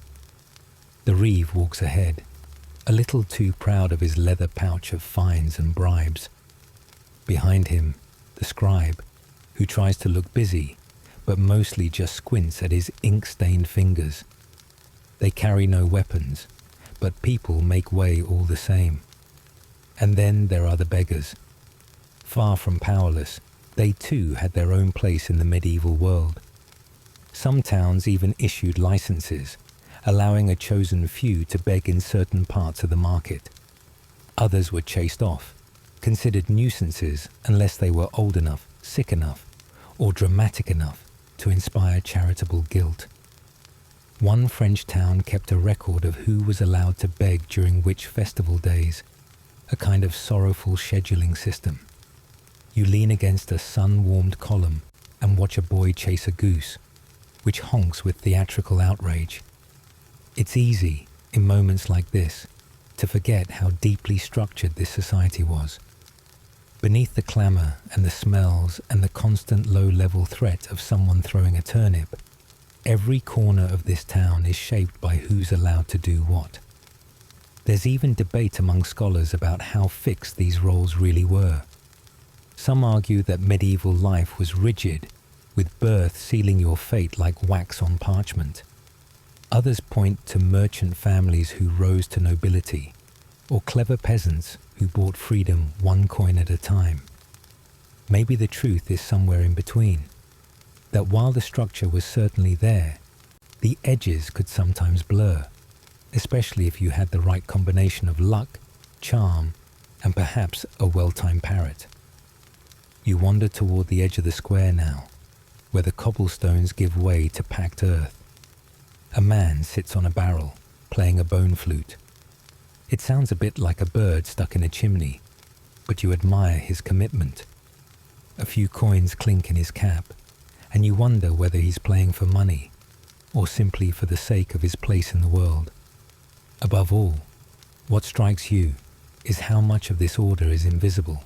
The reeve walks ahead, a little too proud of his leather pouch of fines and bribes. Behind him, the scribe, who tries to look busy, but mostly just squints at his ink-stained fingers. They carry no weapons, but people make way all the same. And then there are the beggars. Far from powerless, they too had their own place in the medieval world. Some towns even issued licenses, allowing a chosen few to beg in certain parts of the market. Others were chased off, considered nuisances unless they were old enough, sick enough, or dramatic enough to inspire charitable guilt. One French town kept a record of who was allowed to beg during which festival days, a kind of sorrowful scheduling system. You lean against a sun-warmed column and watch a boy chase a goose, which honks with theatrical outrage. It's easy, in moments like this, to forget how deeply structured this society was. Beneath the clamour and the smells and the constant low-level threat of someone throwing a turnip, every corner of this town is shaped by who's allowed to do what. There's even debate among scholars about how fixed these roles really were. Some argue that medieval life was rigid, with birth sealing your fate like wax on parchment. Others point to merchant families who rose to nobility, or clever peasants who bought freedom one coin at a time. Maybe the truth is somewhere in between, that while the structure was certainly there, the edges could sometimes blur, especially if you had the right combination of luck, charm, and perhaps a well-timed parrot. You wander toward the edge of the square now, where the cobblestones give way to packed earth. A man sits on a barrel, playing a bone flute. It sounds a bit like a bird stuck in a chimney, but you admire his commitment. A few coins clink in his cap, and you wonder whether he's playing for money, or simply for the sake of his place in the world. Above all, what strikes you is how much of this order is invisible.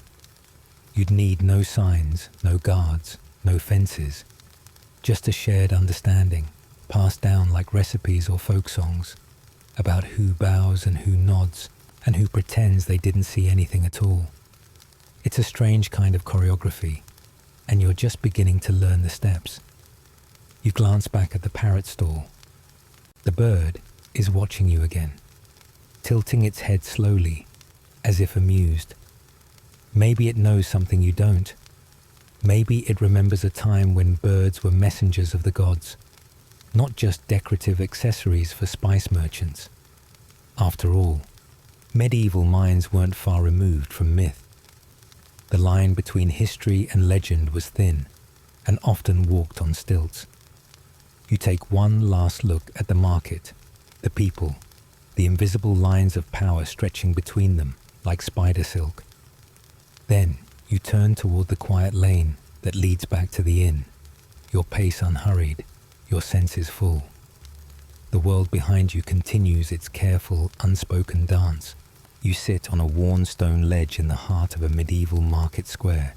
You'd need no signs, no guards, no fences, just a shared understanding, passed down like recipes or folk songs, about who bows and who nods and who pretends they didn't see anything at all. It's a strange kind of choreography, and you're just beginning to learn the steps. You glance back at the parrot stall. The bird is watching you again, tilting its head slowly, as if amused. Maybe it knows something you don't. Maybe it remembers a time when birds were messengers of the gods, not just decorative accessories for spice merchants. After all, medieval minds weren't far removed from myth. The line between history and legend was thin, and often walked on stilts. You take one last look at the market, the people, the invisible lines of power stretching between them like spider silk. Then you turn toward the quiet lane that leads back to the inn, your pace unhurried, your senses full. The world behind you continues its careful, unspoken dance. You sit on a worn stone ledge in the heart of a medieval market square,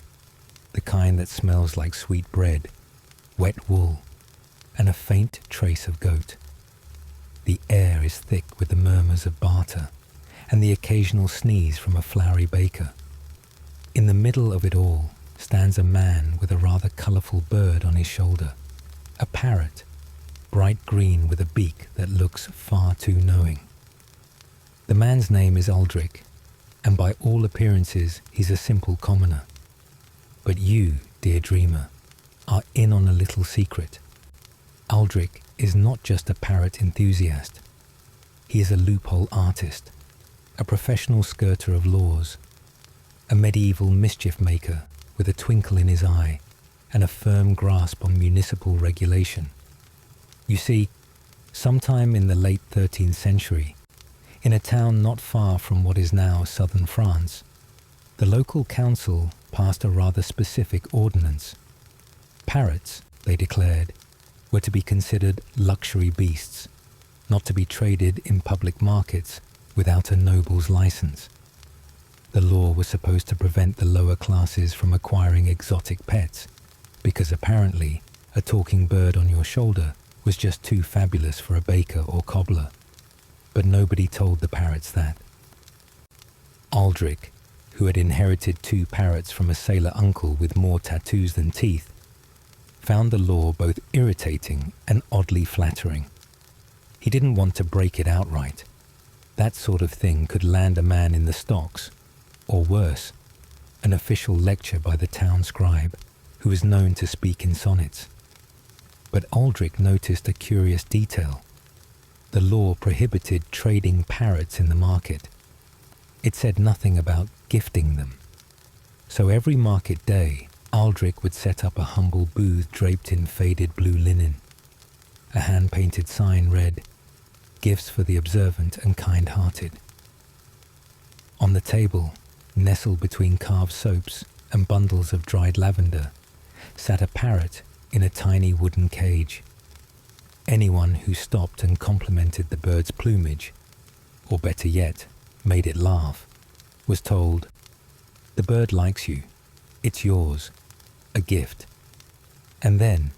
the kind that smells like sweet bread, wet wool, and a faint trace of goat. The air is thick with the murmurs of barter and the occasional sneeze from a flowery baker. In the middle of it all stands a man with a rather colourful bird on his shoulder, a parrot, bright green with a beak that looks far too knowing. The man's name is Aldrich, and by all appearances he's a simple commoner. But you, dear dreamer, are in on a little secret. Aldrich is not just a parrot enthusiast. He is a loophole artist, a professional skirter of laws, a medieval mischief maker with a twinkle in his eye and a firm grasp on municipal regulation. You see, sometime in the late 13th century, In a town not far from what is now southern France, the local council passed a rather specific ordinance. Parrots, they declared, were to be considered luxury beasts, not to be traded in public markets without a noble's license. The law was supposed to prevent the lower classes from acquiring exotic pets, because apparently a talking bird on your shoulder was just too fabulous for a baker or cobbler. But nobody told the parrots that. Aldrich, who had inherited 2 parrots from a sailor uncle with more tattoos than teeth, found the law both irritating and oddly flattering. He didn't want to break it outright. That sort of thing could land a man in the stocks, or worse, an official lecture by the town scribe, who was known to speak in sonnets. But Aldrich noticed a curious detail. The law prohibited trading parrots in the market. It said nothing about gifting them. So every market day, Aldrich would set up a humble booth draped in faded blue linen. A hand-painted sign read, "Gifts for the observant and kind-hearted." On the table, nestled between carved soaps and bundles of dried lavender, sat a parrot in a tiny wooden cage. Anyone who stopped and complimented the bird's plumage, or better yet, made it laugh, was told, "The bird likes you. It's yours. A gift." And then,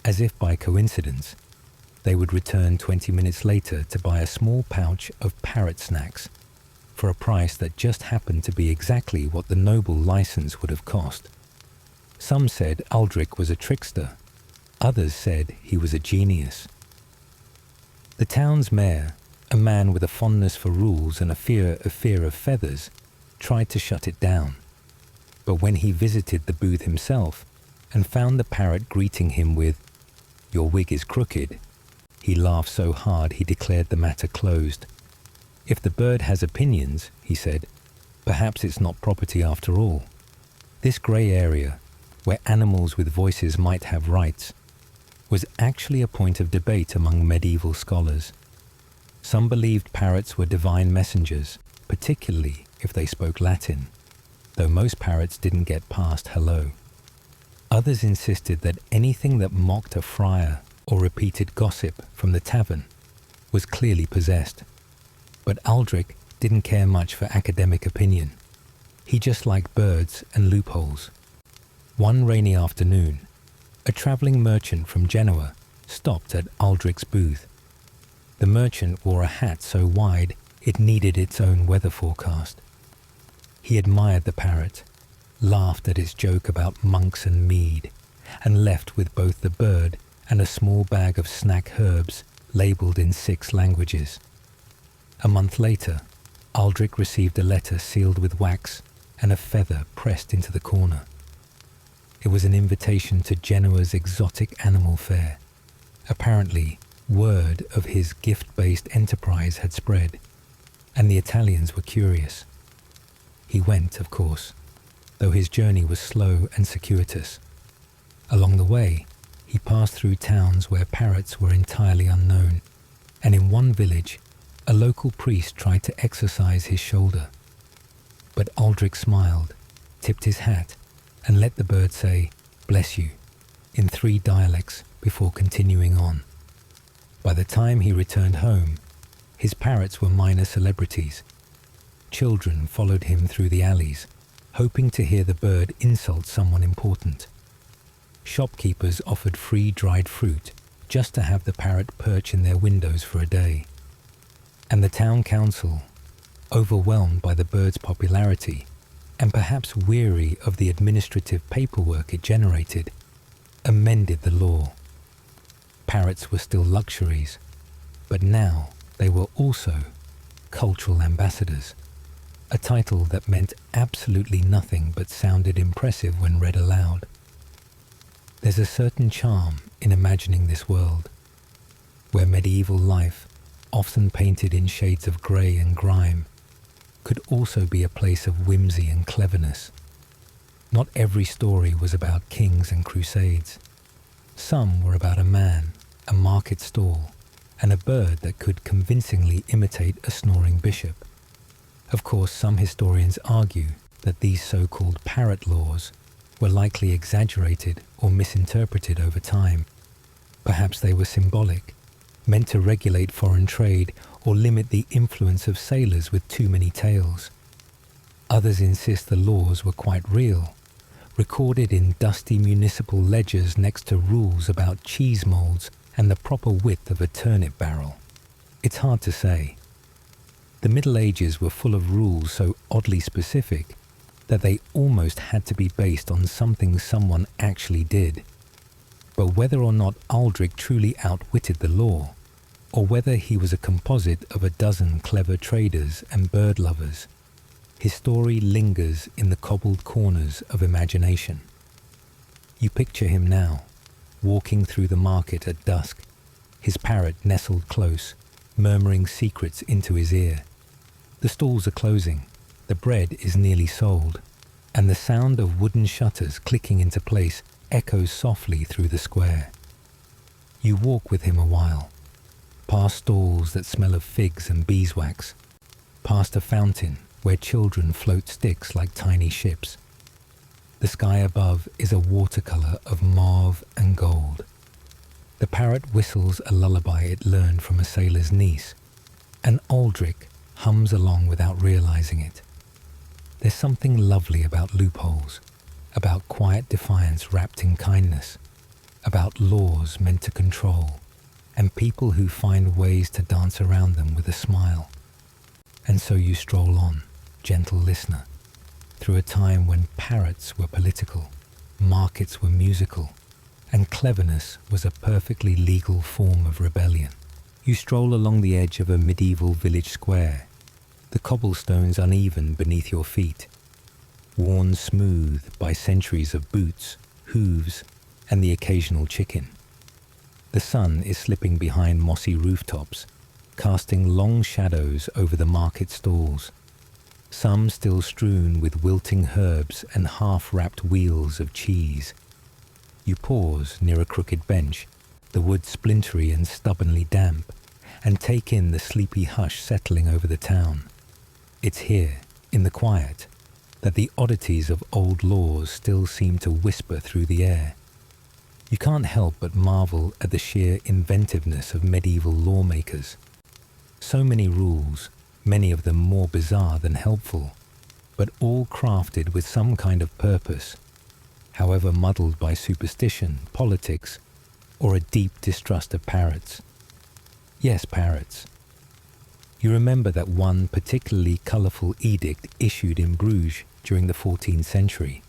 as if by coincidence, they would return 20 minutes later to buy a small pouch of parrot snacks for a price that just happened to be exactly what the noble license would have cost. Some said Aldrich was a trickster. Others said he was a genius. The town's mayor, a man with a fondness for rules and a fear of feathers, tried to shut it down. But when he visited the booth himself and found the parrot greeting him with, "Your wig is crooked," he laughed so hard he declared the matter closed. "If the bird has opinions," he said, "perhaps it's not property after all." This grey area, where animals with voices might have rights, was actually a point of debate among medieval scholars. Some believed parrots were divine messengers, particularly if they spoke Latin, though most parrots didn't get past hello. Others insisted that anything that mocked a friar or repeated gossip from the tavern was clearly possessed. But Aldrich didn't care much for academic opinion. He just liked birds and loopholes. One rainy afternoon, a travelling merchant from Genoa stopped at Aldrich's booth. The merchant wore a hat so wide it needed its own weather forecast. He admired the parrot, laughed at its joke about monks and mead, and left with both the bird and a small bag of snack herbs labelled in 6 languages. A month later, Aldrich received a letter sealed with wax and a feather pressed into the corner. It was an invitation to Genoa's exotic animal fair. Apparently, word of his gift-based enterprise had spread, and the Italians were curious. He went, of course, though his journey was slow and circuitous. Along the way, he passed through towns where parrots were entirely unknown, and in one village, a local priest tried to exercise his shoulder. But Aldrich smiled, tipped his hat, and let the bird say, "Bless you," in 3 dialects before continuing on. By the time he returned home, his parrots were minor celebrities. Children followed him through the alleys, hoping to hear the bird insult someone important. Shopkeepers offered free dried fruit just to have the parrot perch in their windows for a day. And the town council, overwhelmed by the bird's popularity, and perhaps weary of the administrative paperwork it generated, amended the law. Parrots were still luxuries, but now they were also cultural ambassadors, a title that meant absolutely nothing but sounded impressive when read aloud. There's a certain charm in imagining this world, where medieval life, often painted in shades of grey and grime, could also be a place of whimsy and cleverness. Not every story was about kings and crusades. Some were about a man, a market stall, and a bird that could convincingly imitate a snoring bishop. Of course, some historians argue that these so-called parrot laws were likely exaggerated or misinterpreted over time. Perhaps they were symbolic, meant to regulate foreign trade or limit the influence of sailors with too many tails. Others insist the laws were quite real, recorded in dusty municipal ledgers next to rules about cheese molds and the proper width of a turnip barrel. It's hard to say. The Middle Ages were full of rules so oddly specific that they almost had to be based on something someone actually did. But whether or not Aldrich truly outwitted the law, or whether he was a composite of a dozen clever traders and bird lovers, his story lingers in the cobbled corners of imagination. You picture him now, walking through the market at dusk, his parrot nestled close, murmuring secrets into his ear. The stalls are closing, the bread is nearly sold, and the sound of wooden shutters clicking into place echoes softly through the square. You walk with him a while, past stalls that smell of figs and beeswax, past a fountain where children float sticks like tiny ships. The sky above is a watercolor of mauve and gold. The parrot whistles a lullaby it learned from a sailor's niece, and Aldrich hums along without realizing it. There's something lovely about loopholes, about quiet defiance wrapped in kindness, about laws meant to control, and people who find ways to dance around them with a smile. And so you stroll on, gentle listener, through a time when parrots were political, markets were musical, and cleverness was a perfectly legal form of rebellion. You stroll along the edge of a medieval village square, the cobblestones uneven beneath your feet, worn smooth by centuries of boots, hooves, and the occasional chicken. The sun is slipping behind mossy rooftops, casting long shadows over the market stalls, some still strewn with wilting herbs and half-wrapped wheels of cheese. You pause near a crooked bench, the wood splintery and stubbornly damp, and take in the sleepy hush settling over the town. It's here, in the quiet, that the oddities of old laws still seem to whisper through the air. You can't help but marvel at the sheer inventiveness of medieval lawmakers. So many rules, many of them more bizarre than helpful, but all crafted with some kind of purpose, however muddled by superstition, politics, or a deep distrust of parrots. Yes, parrots. You remember that one particularly colourful edict issued in Bruges during the 14th century,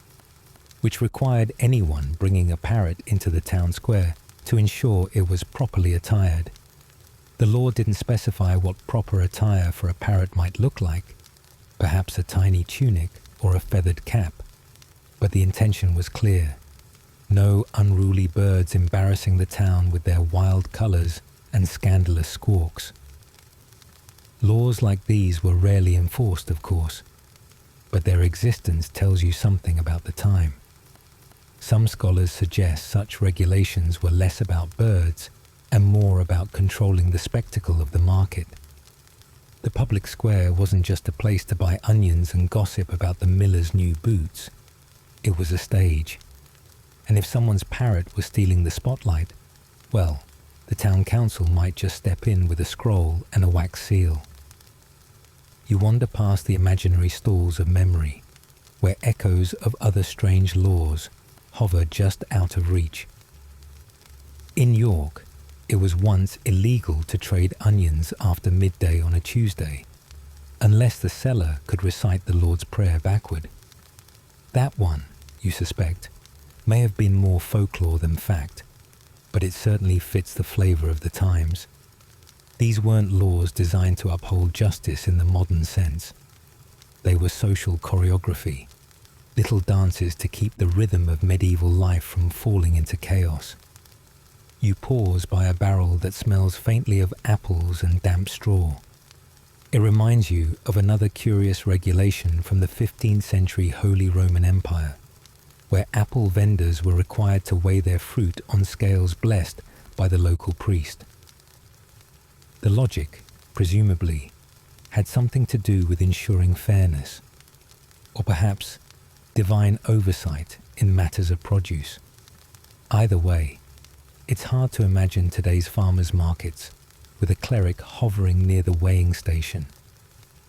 which required anyone bringing a parrot into the town square to ensure it was properly attired. The law didn't specify what proper attire for a parrot might look like, perhaps a tiny tunic or a feathered cap, but the intention was clear. No unruly birds embarrassing the town with their wild colours and scandalous squawks. Laws like these were rarely enforced, of course, but their existence tells you something about the time. Some scholars suggest such regulations were less about birds and more about controlling the spectacle of the market. The public square wasn't just a place to buy onions and gossip about the miller's new boots. It was a stage. And if someone's parrot was stealing the spotlight, well, the town council might just step in with a scroll and a wax seal. You wander past the imaginary stalls of memory, where echoes of other strange laws hover just out of reach. In York, it was once illegal to trade onions after midday on a Tuesday, unless the seller could recite the Lord's Prayer backward. That one, you suspect, may have been more folklore than fact, but it certainly fits the flavour of the times. These weren't laws designed to uphold justice in the modern sense. They were social choreography, little dances to keep the rhythm of medieval life from falling into chaos. You pause by a barrel that smells faintly of apples and damp straw. It reminds you of another curious regulation from the 15th century Holy Roman Empire, where apple vendors were required to weigh their fruit on scales blessed by the local priest. The logic, presumably, had something to do with ensuring fairness, or perhaps divine oversight in matters of produce. Either way, it's hard to imagine today's farmers' markets with a cleric hovering near the weighing station,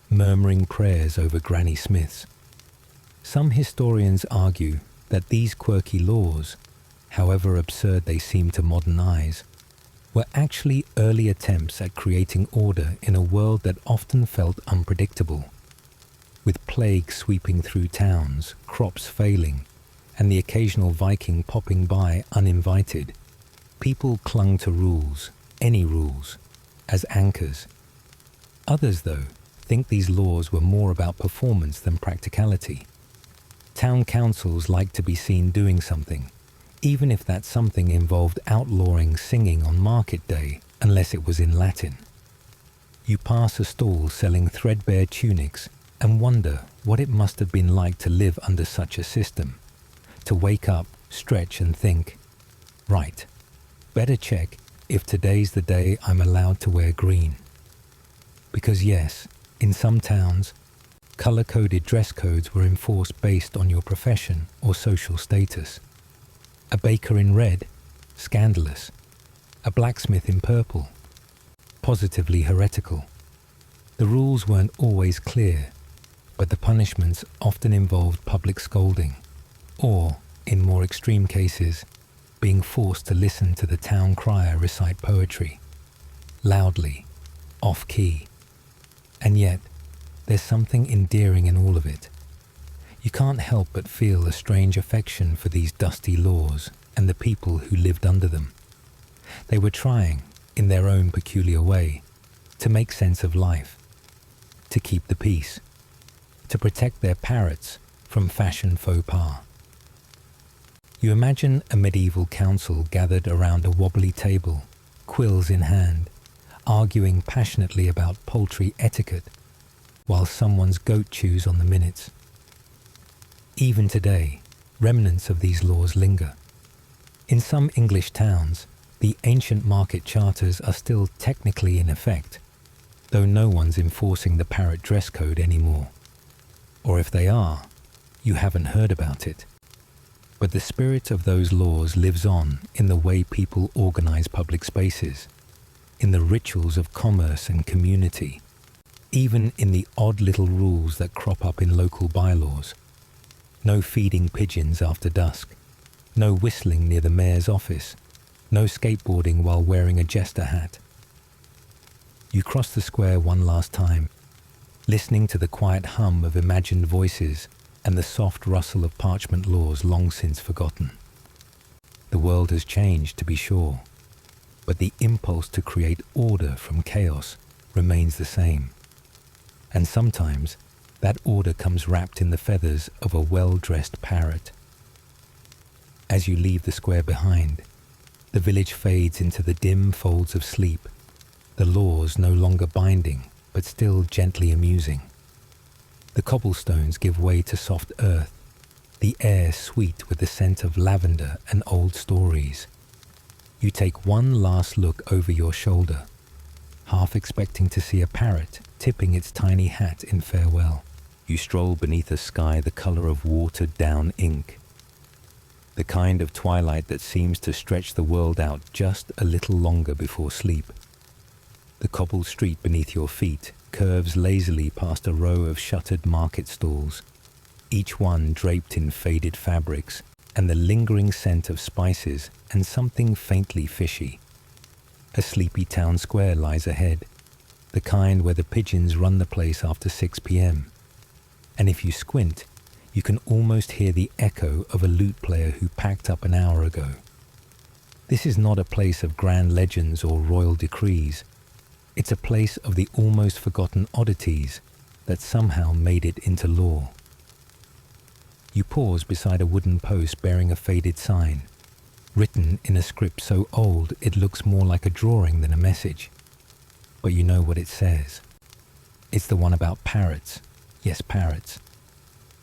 murmuring prayers over Granny Smiths. Some historians argue that these quirky laws, however absurd they seem to modern eyes, were actually early attempts at creating order in a world that often felt unpredictable. With plague sweeping through towns, crops failing, and the occasional Viking popping by uninvited, people clung to rules, any rules, as anchors. Others, though, think these laws were more about performance than practicality. Town councils liked to be seen doing something, even if that something involved outlawing singing on market day unless it was in Latin. You pass a stall selling threadbare tunics and wonder what it must have been like to live under such a system, to wake up, stretch and think, right, better check if today's the day I'm allowed to wear green. Because yes, in some towns, color-coded dress codes were enforced based on your profession or social status. A baker in red, scandalous. A blacksmith in purple, positively heretical. The rules weren't always clear, but the punishments often involved public scolding, or, in more extreme cases, being forced to listen to the town crier recite poetry, loudly, off-key. And yet, there's something endearing in all of it. You can't help but feel a strange affection for these dusty laws and the people who lived under them. They were trying, in their own peculiar way, to make sense of life, to keep the peace, to protect their parrots from fashion faux pas. You imagine a medieval council gathered around a wobbly table, quills in hand, arguing passionately about poultry etiquette, while someone's goat chews on the minutes. Even today, remnants of these laws linger. In some English towns, the ancient market charters are still technically in effect, though no one's enforcing the parrot dress code anymore. Or if they are, you haven't heard about it. But the spirit of those laws lives on in the way people organize public spaces, in the rituals of commerce and community, even in the odd little rules that crop up in local bylaws. No feeding pigeons after dusk, no whistling near the mayor's office, no skateboarding while wearing a jester hat. You cross the square one last time, listening to the quiet hum of imagined voices and the soft rustle of parchment laws long since forgotten. The world has changed, to be sure, but the impulse to create order from chaos remains the same. And sometimes that order comes wrapped in the feathers of a well-dressed parrot. As you leave the square behind, the village fades into the dim folds of sleep, the laws no longer binding, but still gently amusing. The cobblestones give way to soft earth, the air sweet with the scent of lavender and old stories. You take one last look over your shoulder, half expecting to see a parrot tipping its tiny hat in farewell. You stroll beneath a sky the color of watered-down ink, the kind of twilight that seems to stretch the world out just a little longer before sleep. The cobbled street beneath your feet curves lazily past a row of shuttered market stalls, each one draped in faded fabrics and the lingering scent of spices and something faintly fishy. A sleepy town square lies ahead, the kind where the pigeons run the place after 6 p.m. And if you squint, you can almost hear the echo of a lute player who packed up an hour ago. This is not a place of grand legends or royal decrees. It's a place of the almost forgotten oddities that somehow made it into law. You pause beside a wooden post bearing a faded sign, written in a script so old it looks more like a drawing than a message. But you know what it says. It's the one about parrots. Yes, parrots.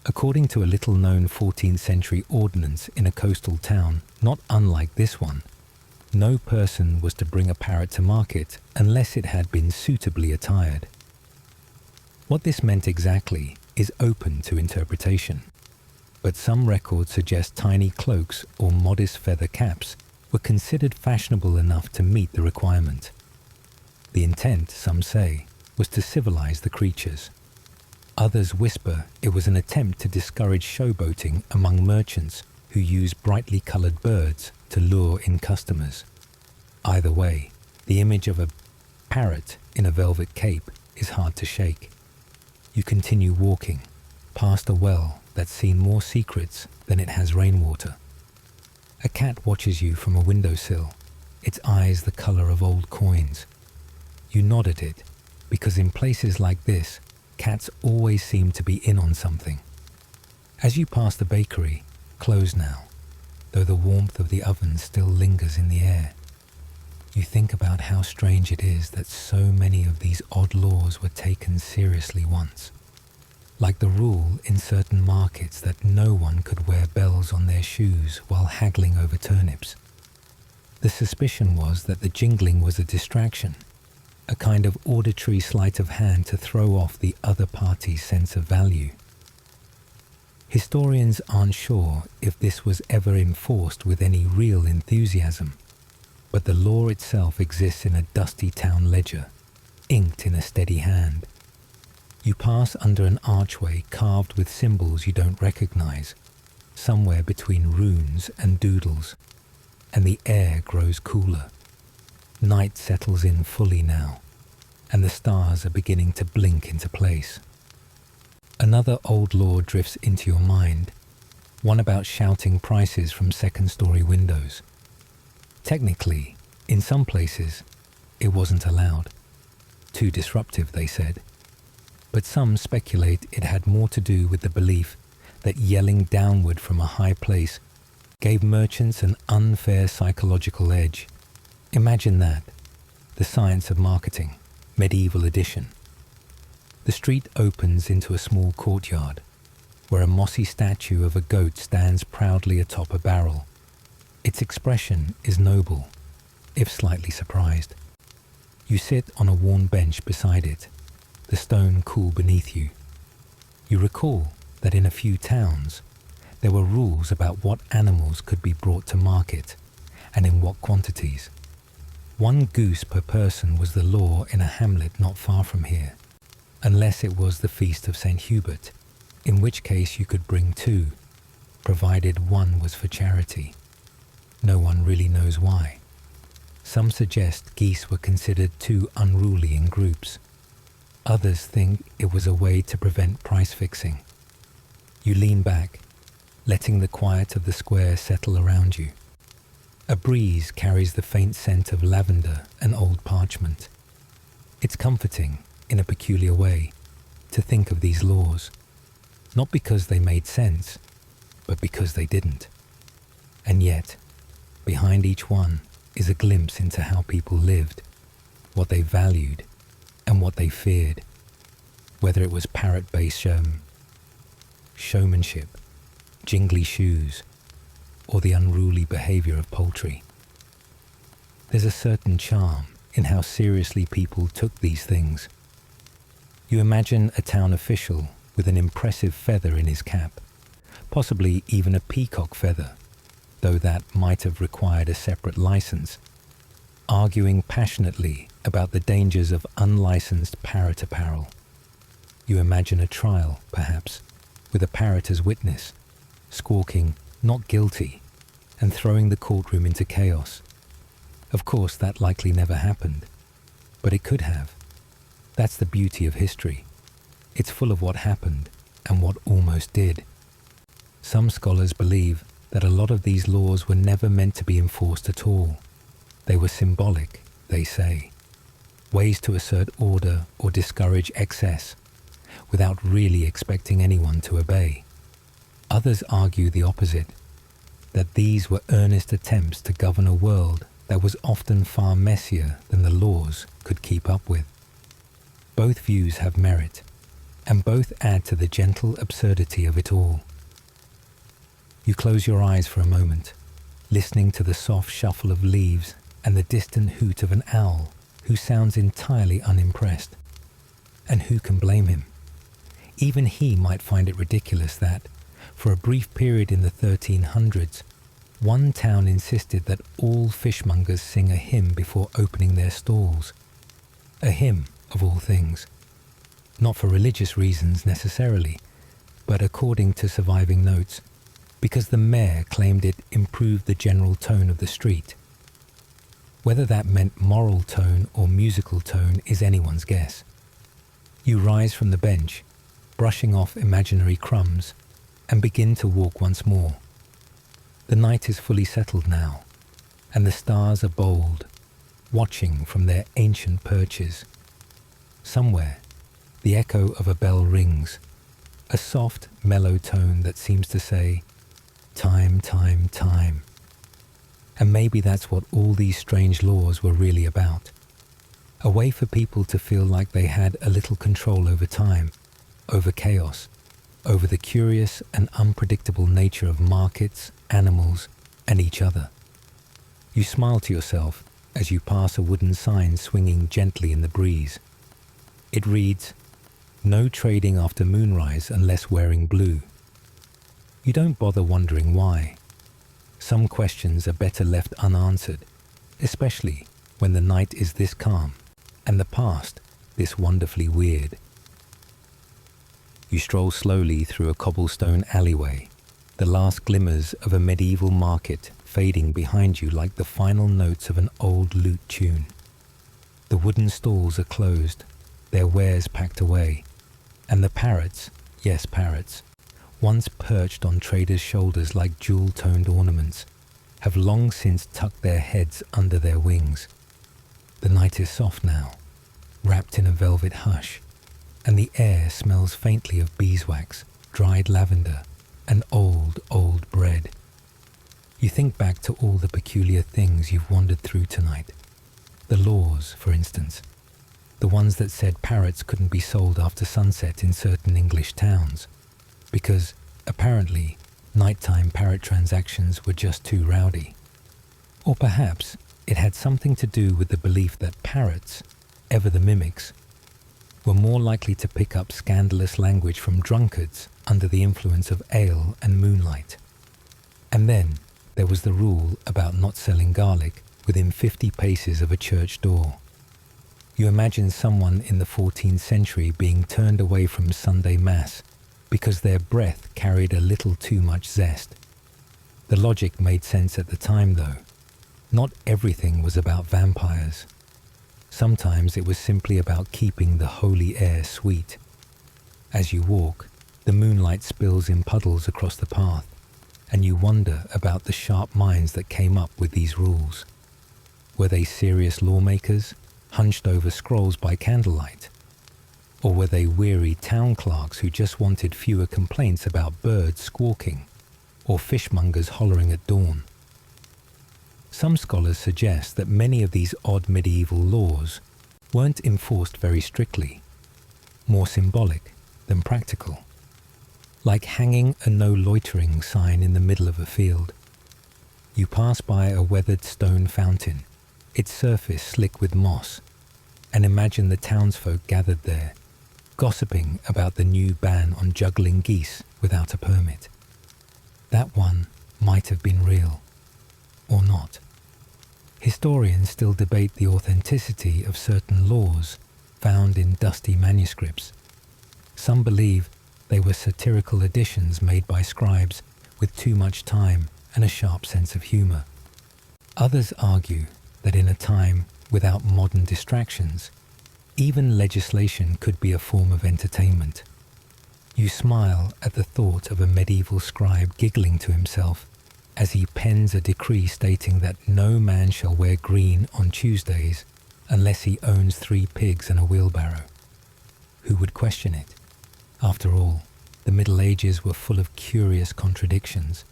According to a little-known 14th century ordinance in a coastal town not unlike this one, No person was to bring a parrot to market unless it had been suitably attired. What this meant exactly is open to interpretation, but some records suggest tiny cloaks or modest feather caps were considered fashionable enough to meet the requirement. The intent, some say, was to civilize the creatures. Others whisper it was an attempt to discourage showboating among merchants who use brightly colored birds to lure in customers. Either way, the image of a parrot in a velvet cape is hard to shake. You continue walking, past a well that's seen more secrets than it has rainwater. A cat watches you from a windowsill, its eyes the color of old coins. You nod at it, because in places like this, cats always seem to be in on something. As you pass the bakery, closed now, though the warmth of the oven still lingers in the air, you think about how strange it is that so many of these odd laws were taken seriously once. Like the rule in certain markets that no one could wear bells on their shoes while haggling over turnips. The suspicion was that the jingling was a distraction, a kind of auditory sleight of hand to throw off the other party's sense of value. Historians aren't sure if this was ever enforced with any real enthusiasm, but the law itself exists in a dusty town ledger, inked in a steady hand. You pass under an archway carved with symbols you don't recognize, somewhere between runes and doodles, and the air grows cooler. Night settles in fully now, and the stars are beginning to blink into place. Another old law drifts into your mind, one about shouting prices from second-story windows. Technically, in some places, it wasn't allowed. Too disruptive, they said. But some speculate it had more to do with the belief that yelling downward from a high place gave merchants an unfair psychological edge. Imagine that, the science of marketing, medieval edition. The street opens into a small courtyard, where a mossy statue of a goat stands proudly atop a barrel. Its expression is noble, if slightly surprised. You sit on a worn bench beside it, the stone cool beneath you. You recall that in a few towns, there were rules about what animals could be brought to market and in what quantities. 1 goose per person was the law in a hamlet not far from here, unless it was the feast of St. Hubert, in which case you could bring 2, provided 1 was for charity. No one really knows why. Some suggest geese were considered too unruly in groups. Others think it was a way to prevent price fixing. You lean back, letting the quiet of the square settle around you. A breeze carries the faint scent of lavender and old parchment. It's comforting, in a peculiar way, to think of these laws, not because they made sense, but because they didn't. And yet, behind each one is a glimpse into how people lived, what they valued, and what they feared, whether it was parrot-based showmanship, jingly shoes, or the unruly behavior of poultry. There's a certain charm in how seriously people took these things. You imagine a town official with an impressive feather in his cap, possibly even a peacock feather, though that might have required a separate license, arguing passionately about the dangers of unlicensed parrot apparel. You imagine a trial, perhaps, with a parrot as witness, squawking, "Not guilty," and throwing the courtroom into chaos. Of course, that likely never happened, but it could have. That's the beauty of history. It's full of what happened and what almost did. Some scholars believe that a lot of these laws were never meant to be enforced at all. They were symbolic, they say, ways to assert order or discourage excess, without really expecting anyone to obey. Others argue the opposite, that these were earnest attempts to govern a world that was often far messier than the laws could keep up with. Both views have merit, and both add to the gentle absurdity of it all. You close your eyes for a moment, listening to the soft shuffle of leaves and the distant hoot of an owl who sounds entirely unimpressed. And who can blame him? Even he might find it ridiculous that, for a brief period in the 1300s, one town insisted that all fishmongers sing a hymn before opening their stalls. A hymn, of all things. Not for religious reasons necessarily, but according to surviving notes, because the mayor claimed it improved the general tone of the street. Whether that meant moral tone or musical tone is anyone's guess. You rise from the bench, brushing off imaginary crumbs, and begin to walk once more. The night is fully settled now, and the stars are bold, watching from their ancient perches. Somewhere, the echo of a bell rings, a soft, mellow tone that seems to say, "Time, time, time." And maybe that's what all these strange laws were really about. A way for people to feel like they had a little control over time, over chaos, over the curious and unpredictable nature of markets, animals, and each other. You smile to yourself as you pass a wooden sign swinging gently in the breeze. It reads, "No trading after moonrise unless wearing blue." You don't bother wondering why. Some questions are better left unanswered, especially when the night is this calm and the past this wonderfully weird. You stroll slowly through a cobblestone alleyway, the last glimmers of a medieval market fading behind you like the final notes of an old lute tune. The wooden stalls are closed, their wares packed away, and the parrots, yes parrots, once perched on traders' shoulders like jewel-toned ornaments, have long since tucked their heads under their wings. The night is soft now, wrapped in a velvet hush, and the air smells faintly of beeswax, dried lavender, and old, old bread. You think back to all the peculiar things you've wandered through tonight. The laws, for instance. The ones that said parrots couldn't be sold after sunset in certain English towns, because, apparently, nighttime parrot transactions were just too rowdy. Or perhaps it had something to do with the belief that parrots, ever the mimics, were more likely to pick up scandalous language from drunkards under the influence of ale and moonlight. And then there was the rule about not selling garlic within 50 paces of a church door. You imagine someone in the 14th century being turned away from Sunday Mass because their breath carried a little too much zest. The logic made sense at the time, though. Not everything was about vampires. Sometimes it was simply about keeping the holy air sweet. As you walk, the moonlight spills in puddles across the path, and you wonder about the sharp minds that came up with these rules. Were they serious lawmakers, hunched over scrolls by candlelight? Or were they weary town clerks who just wanted fewer complaints about birds squawking, or fishmongers hollering at dawn? Some scholars suggest that many of these odd medieval laws weren't enforced very strictly, more symbolic than practical. Like hanging a no loitering sign in the middle of a field. You pass by a weathered stone fountain, its surface slick with moss, and imagine the townsfolk gathered there, gossiping about the new ban on juggling geese without a permit. That one might have been real, or not. Historians still debate the authenticity of certain laws found in dusty manuscripts. Some believe they were satirical additions made by scribes with too much time and a sharp sense of humor. Others argue that in a time without modern distractions, even legislation could be a form of entertainment. You smile at the thought of a medieval scribe giggling to himself as he pens a decree stating that no man shall wear green on Tuesdays unless he owns 3 pigs and a wheelbarrow. Who would question it? After all, the Middle Ages were full of curious contradictions,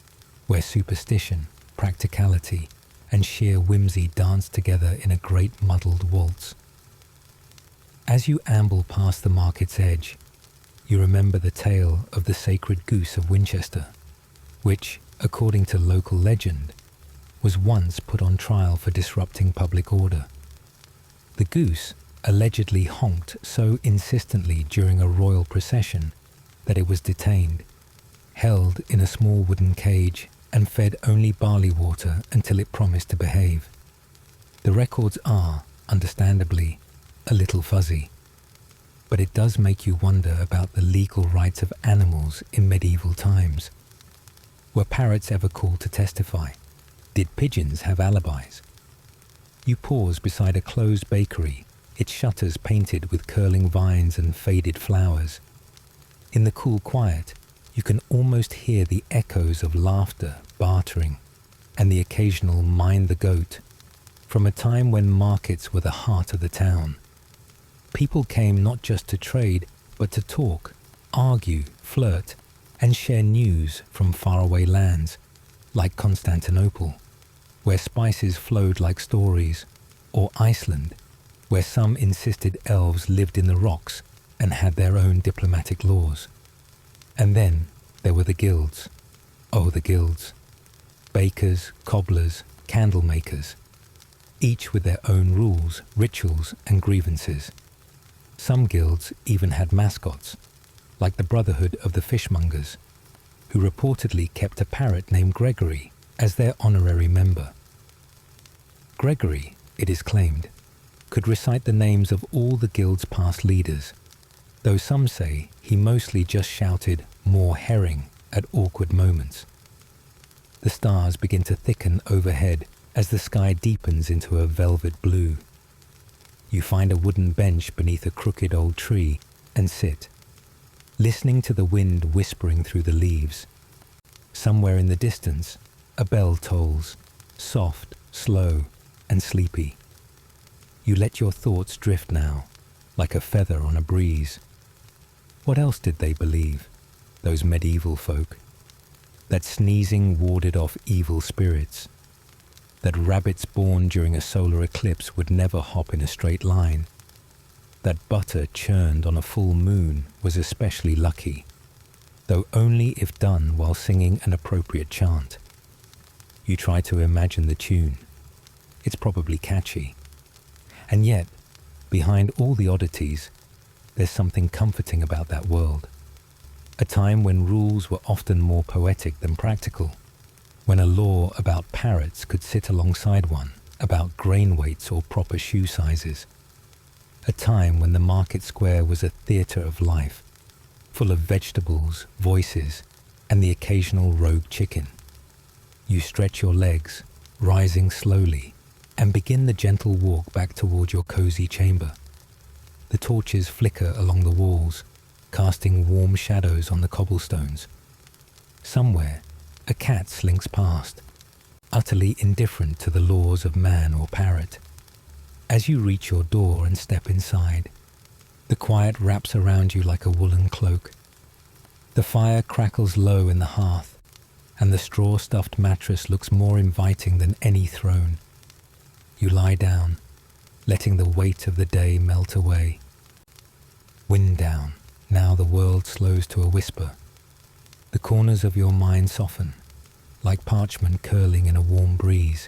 where superstition, practicality, and sheer whimsy danced together in a great muddled waltz. As you amble past the market's edge, you remember the tale of the sacred goose of Winchester, which, according to local legend, was once put on trial for disrupting public order. The goose allegedly honked so insistently during a royal procession that it was detained, held in a small wooden cage and fed only barley water until it promised to behave. The records are, understandably, a little fuzzy, but it does make you wonder about the legal rights of animals in medieval times. Were parrots ever called to testify? Did pigeons have alibis? You pause beside a closed bakery, its shutters painted with curling vines and faded flowers. In the cool quiet, you can almost hear the echoes of laughter, bartering, and the occasional mind the goat, from a time when markets were the heart of the town. People came not just to trade, but to talk, argue, flirt, and share news from faraway lands, like Constantinople, where spices flowed like stories, or Iceland, where some insisted elves lived in the rocks and had their own diplomatic laws. And then there were the guilds. Oh, the guilds. Bakers, cobblers, candle makers, each with their own rules, rituals, and grievances. Some guilds even had mascots, like the Brotherhood of the Fishmongers, who reportedly kept a parrot named Gregory as their honorary member. Gregory, it is claimed, could recite the names of all the guild's past leaders, though some say he mostly just shouted "more herring" at awkward moments. The stars begin to thicken overhead as the sky deepens into a velvet blue. You find a wooden bench beneath a crooked old tree and sit, listening to the wind whispering through the leaves. Somewhere in the distance, a bell tolls, soft, slow, and sleepy. You let your thoughts drift now, like a feather on a breeze. What else did they believe, those medieval folk? That sneezing warded off evil spirits, that rabbits born during a solar eclipse would never hop in a straight line, that butter churned on a full moon was especially lucky, though only if done while singing an appropriate chant. You try to imagine the tune. It's probably catchy. And yet, behind all the oddities, there's something comforting about that world. A time when rules were often more poetic than practical, when a law about parrots could sit alongside one about grain weights or proper shoe sizes. A time when the market square was a theatre of life, full of vegetables, voices, and the occasional rogue chicken. You stretch your legs, rising slowly, and begin the gentle walk back toward your cozy chamber. The torches flicker along the walls, casting warm shadows on the cobblestones. Somewhere, a cat slinks past, utterly indifferent to the laws of man or parrot. As you reach your door and step inside, the quiet wraps around you like a woolen cloak. The fire crackles low in the hearth, and the straw-stuffed mattress looks more inviting than any throne. You lie down, letting the weight of the day melt away. Wind down, now the world slows to a whisper. The corners of your mind soften, like parchment curling in a warm breeze.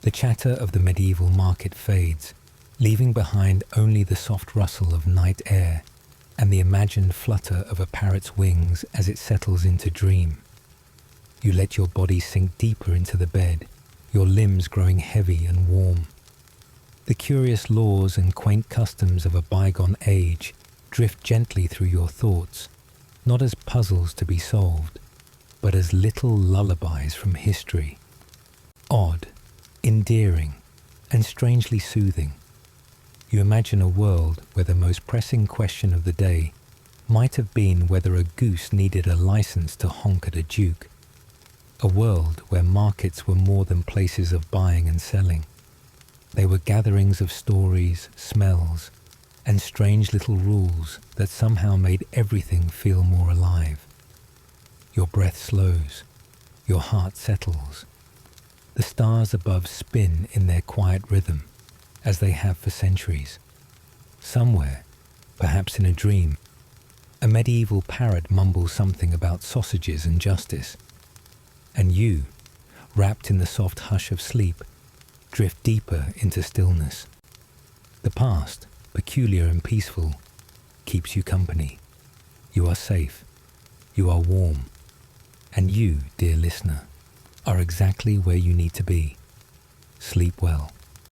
The chatter of the medieval market fades, leaving behind only the soft rustle of night air and the imagined flutter of a parrot's wings as it settles into dream. You let your body sink deeper into the bed, your limbs growing heavy and warm. The curious laws and quaint customs of a bygone age drift gently through your thoughts, not as puzzles to be solved, but as little lullabies from history. Odd, endearing, and strangely soothing. You imagine a world where the most pressing question of the day might have been whether a goose needed a license to honk at a duke. A world where markets were more than places of buying and selling. They were gatherings of stories, smells, and strange little rules that somehow made everything feel more alive. Your breath slows, your heart settles. The stars above spin in their quiet rhythm, as they have for centuries. Somewhere, perhaps in a dream, a medieval parrot mumbles something about sausages and justice. And you, wrapped in the soft hush of sleep, drift deeper into stillness. The past, peculiar and peaceful, keeps you company. You are safe. You are warm. And you, dear listener, are exactly where you need to be. Sleep well.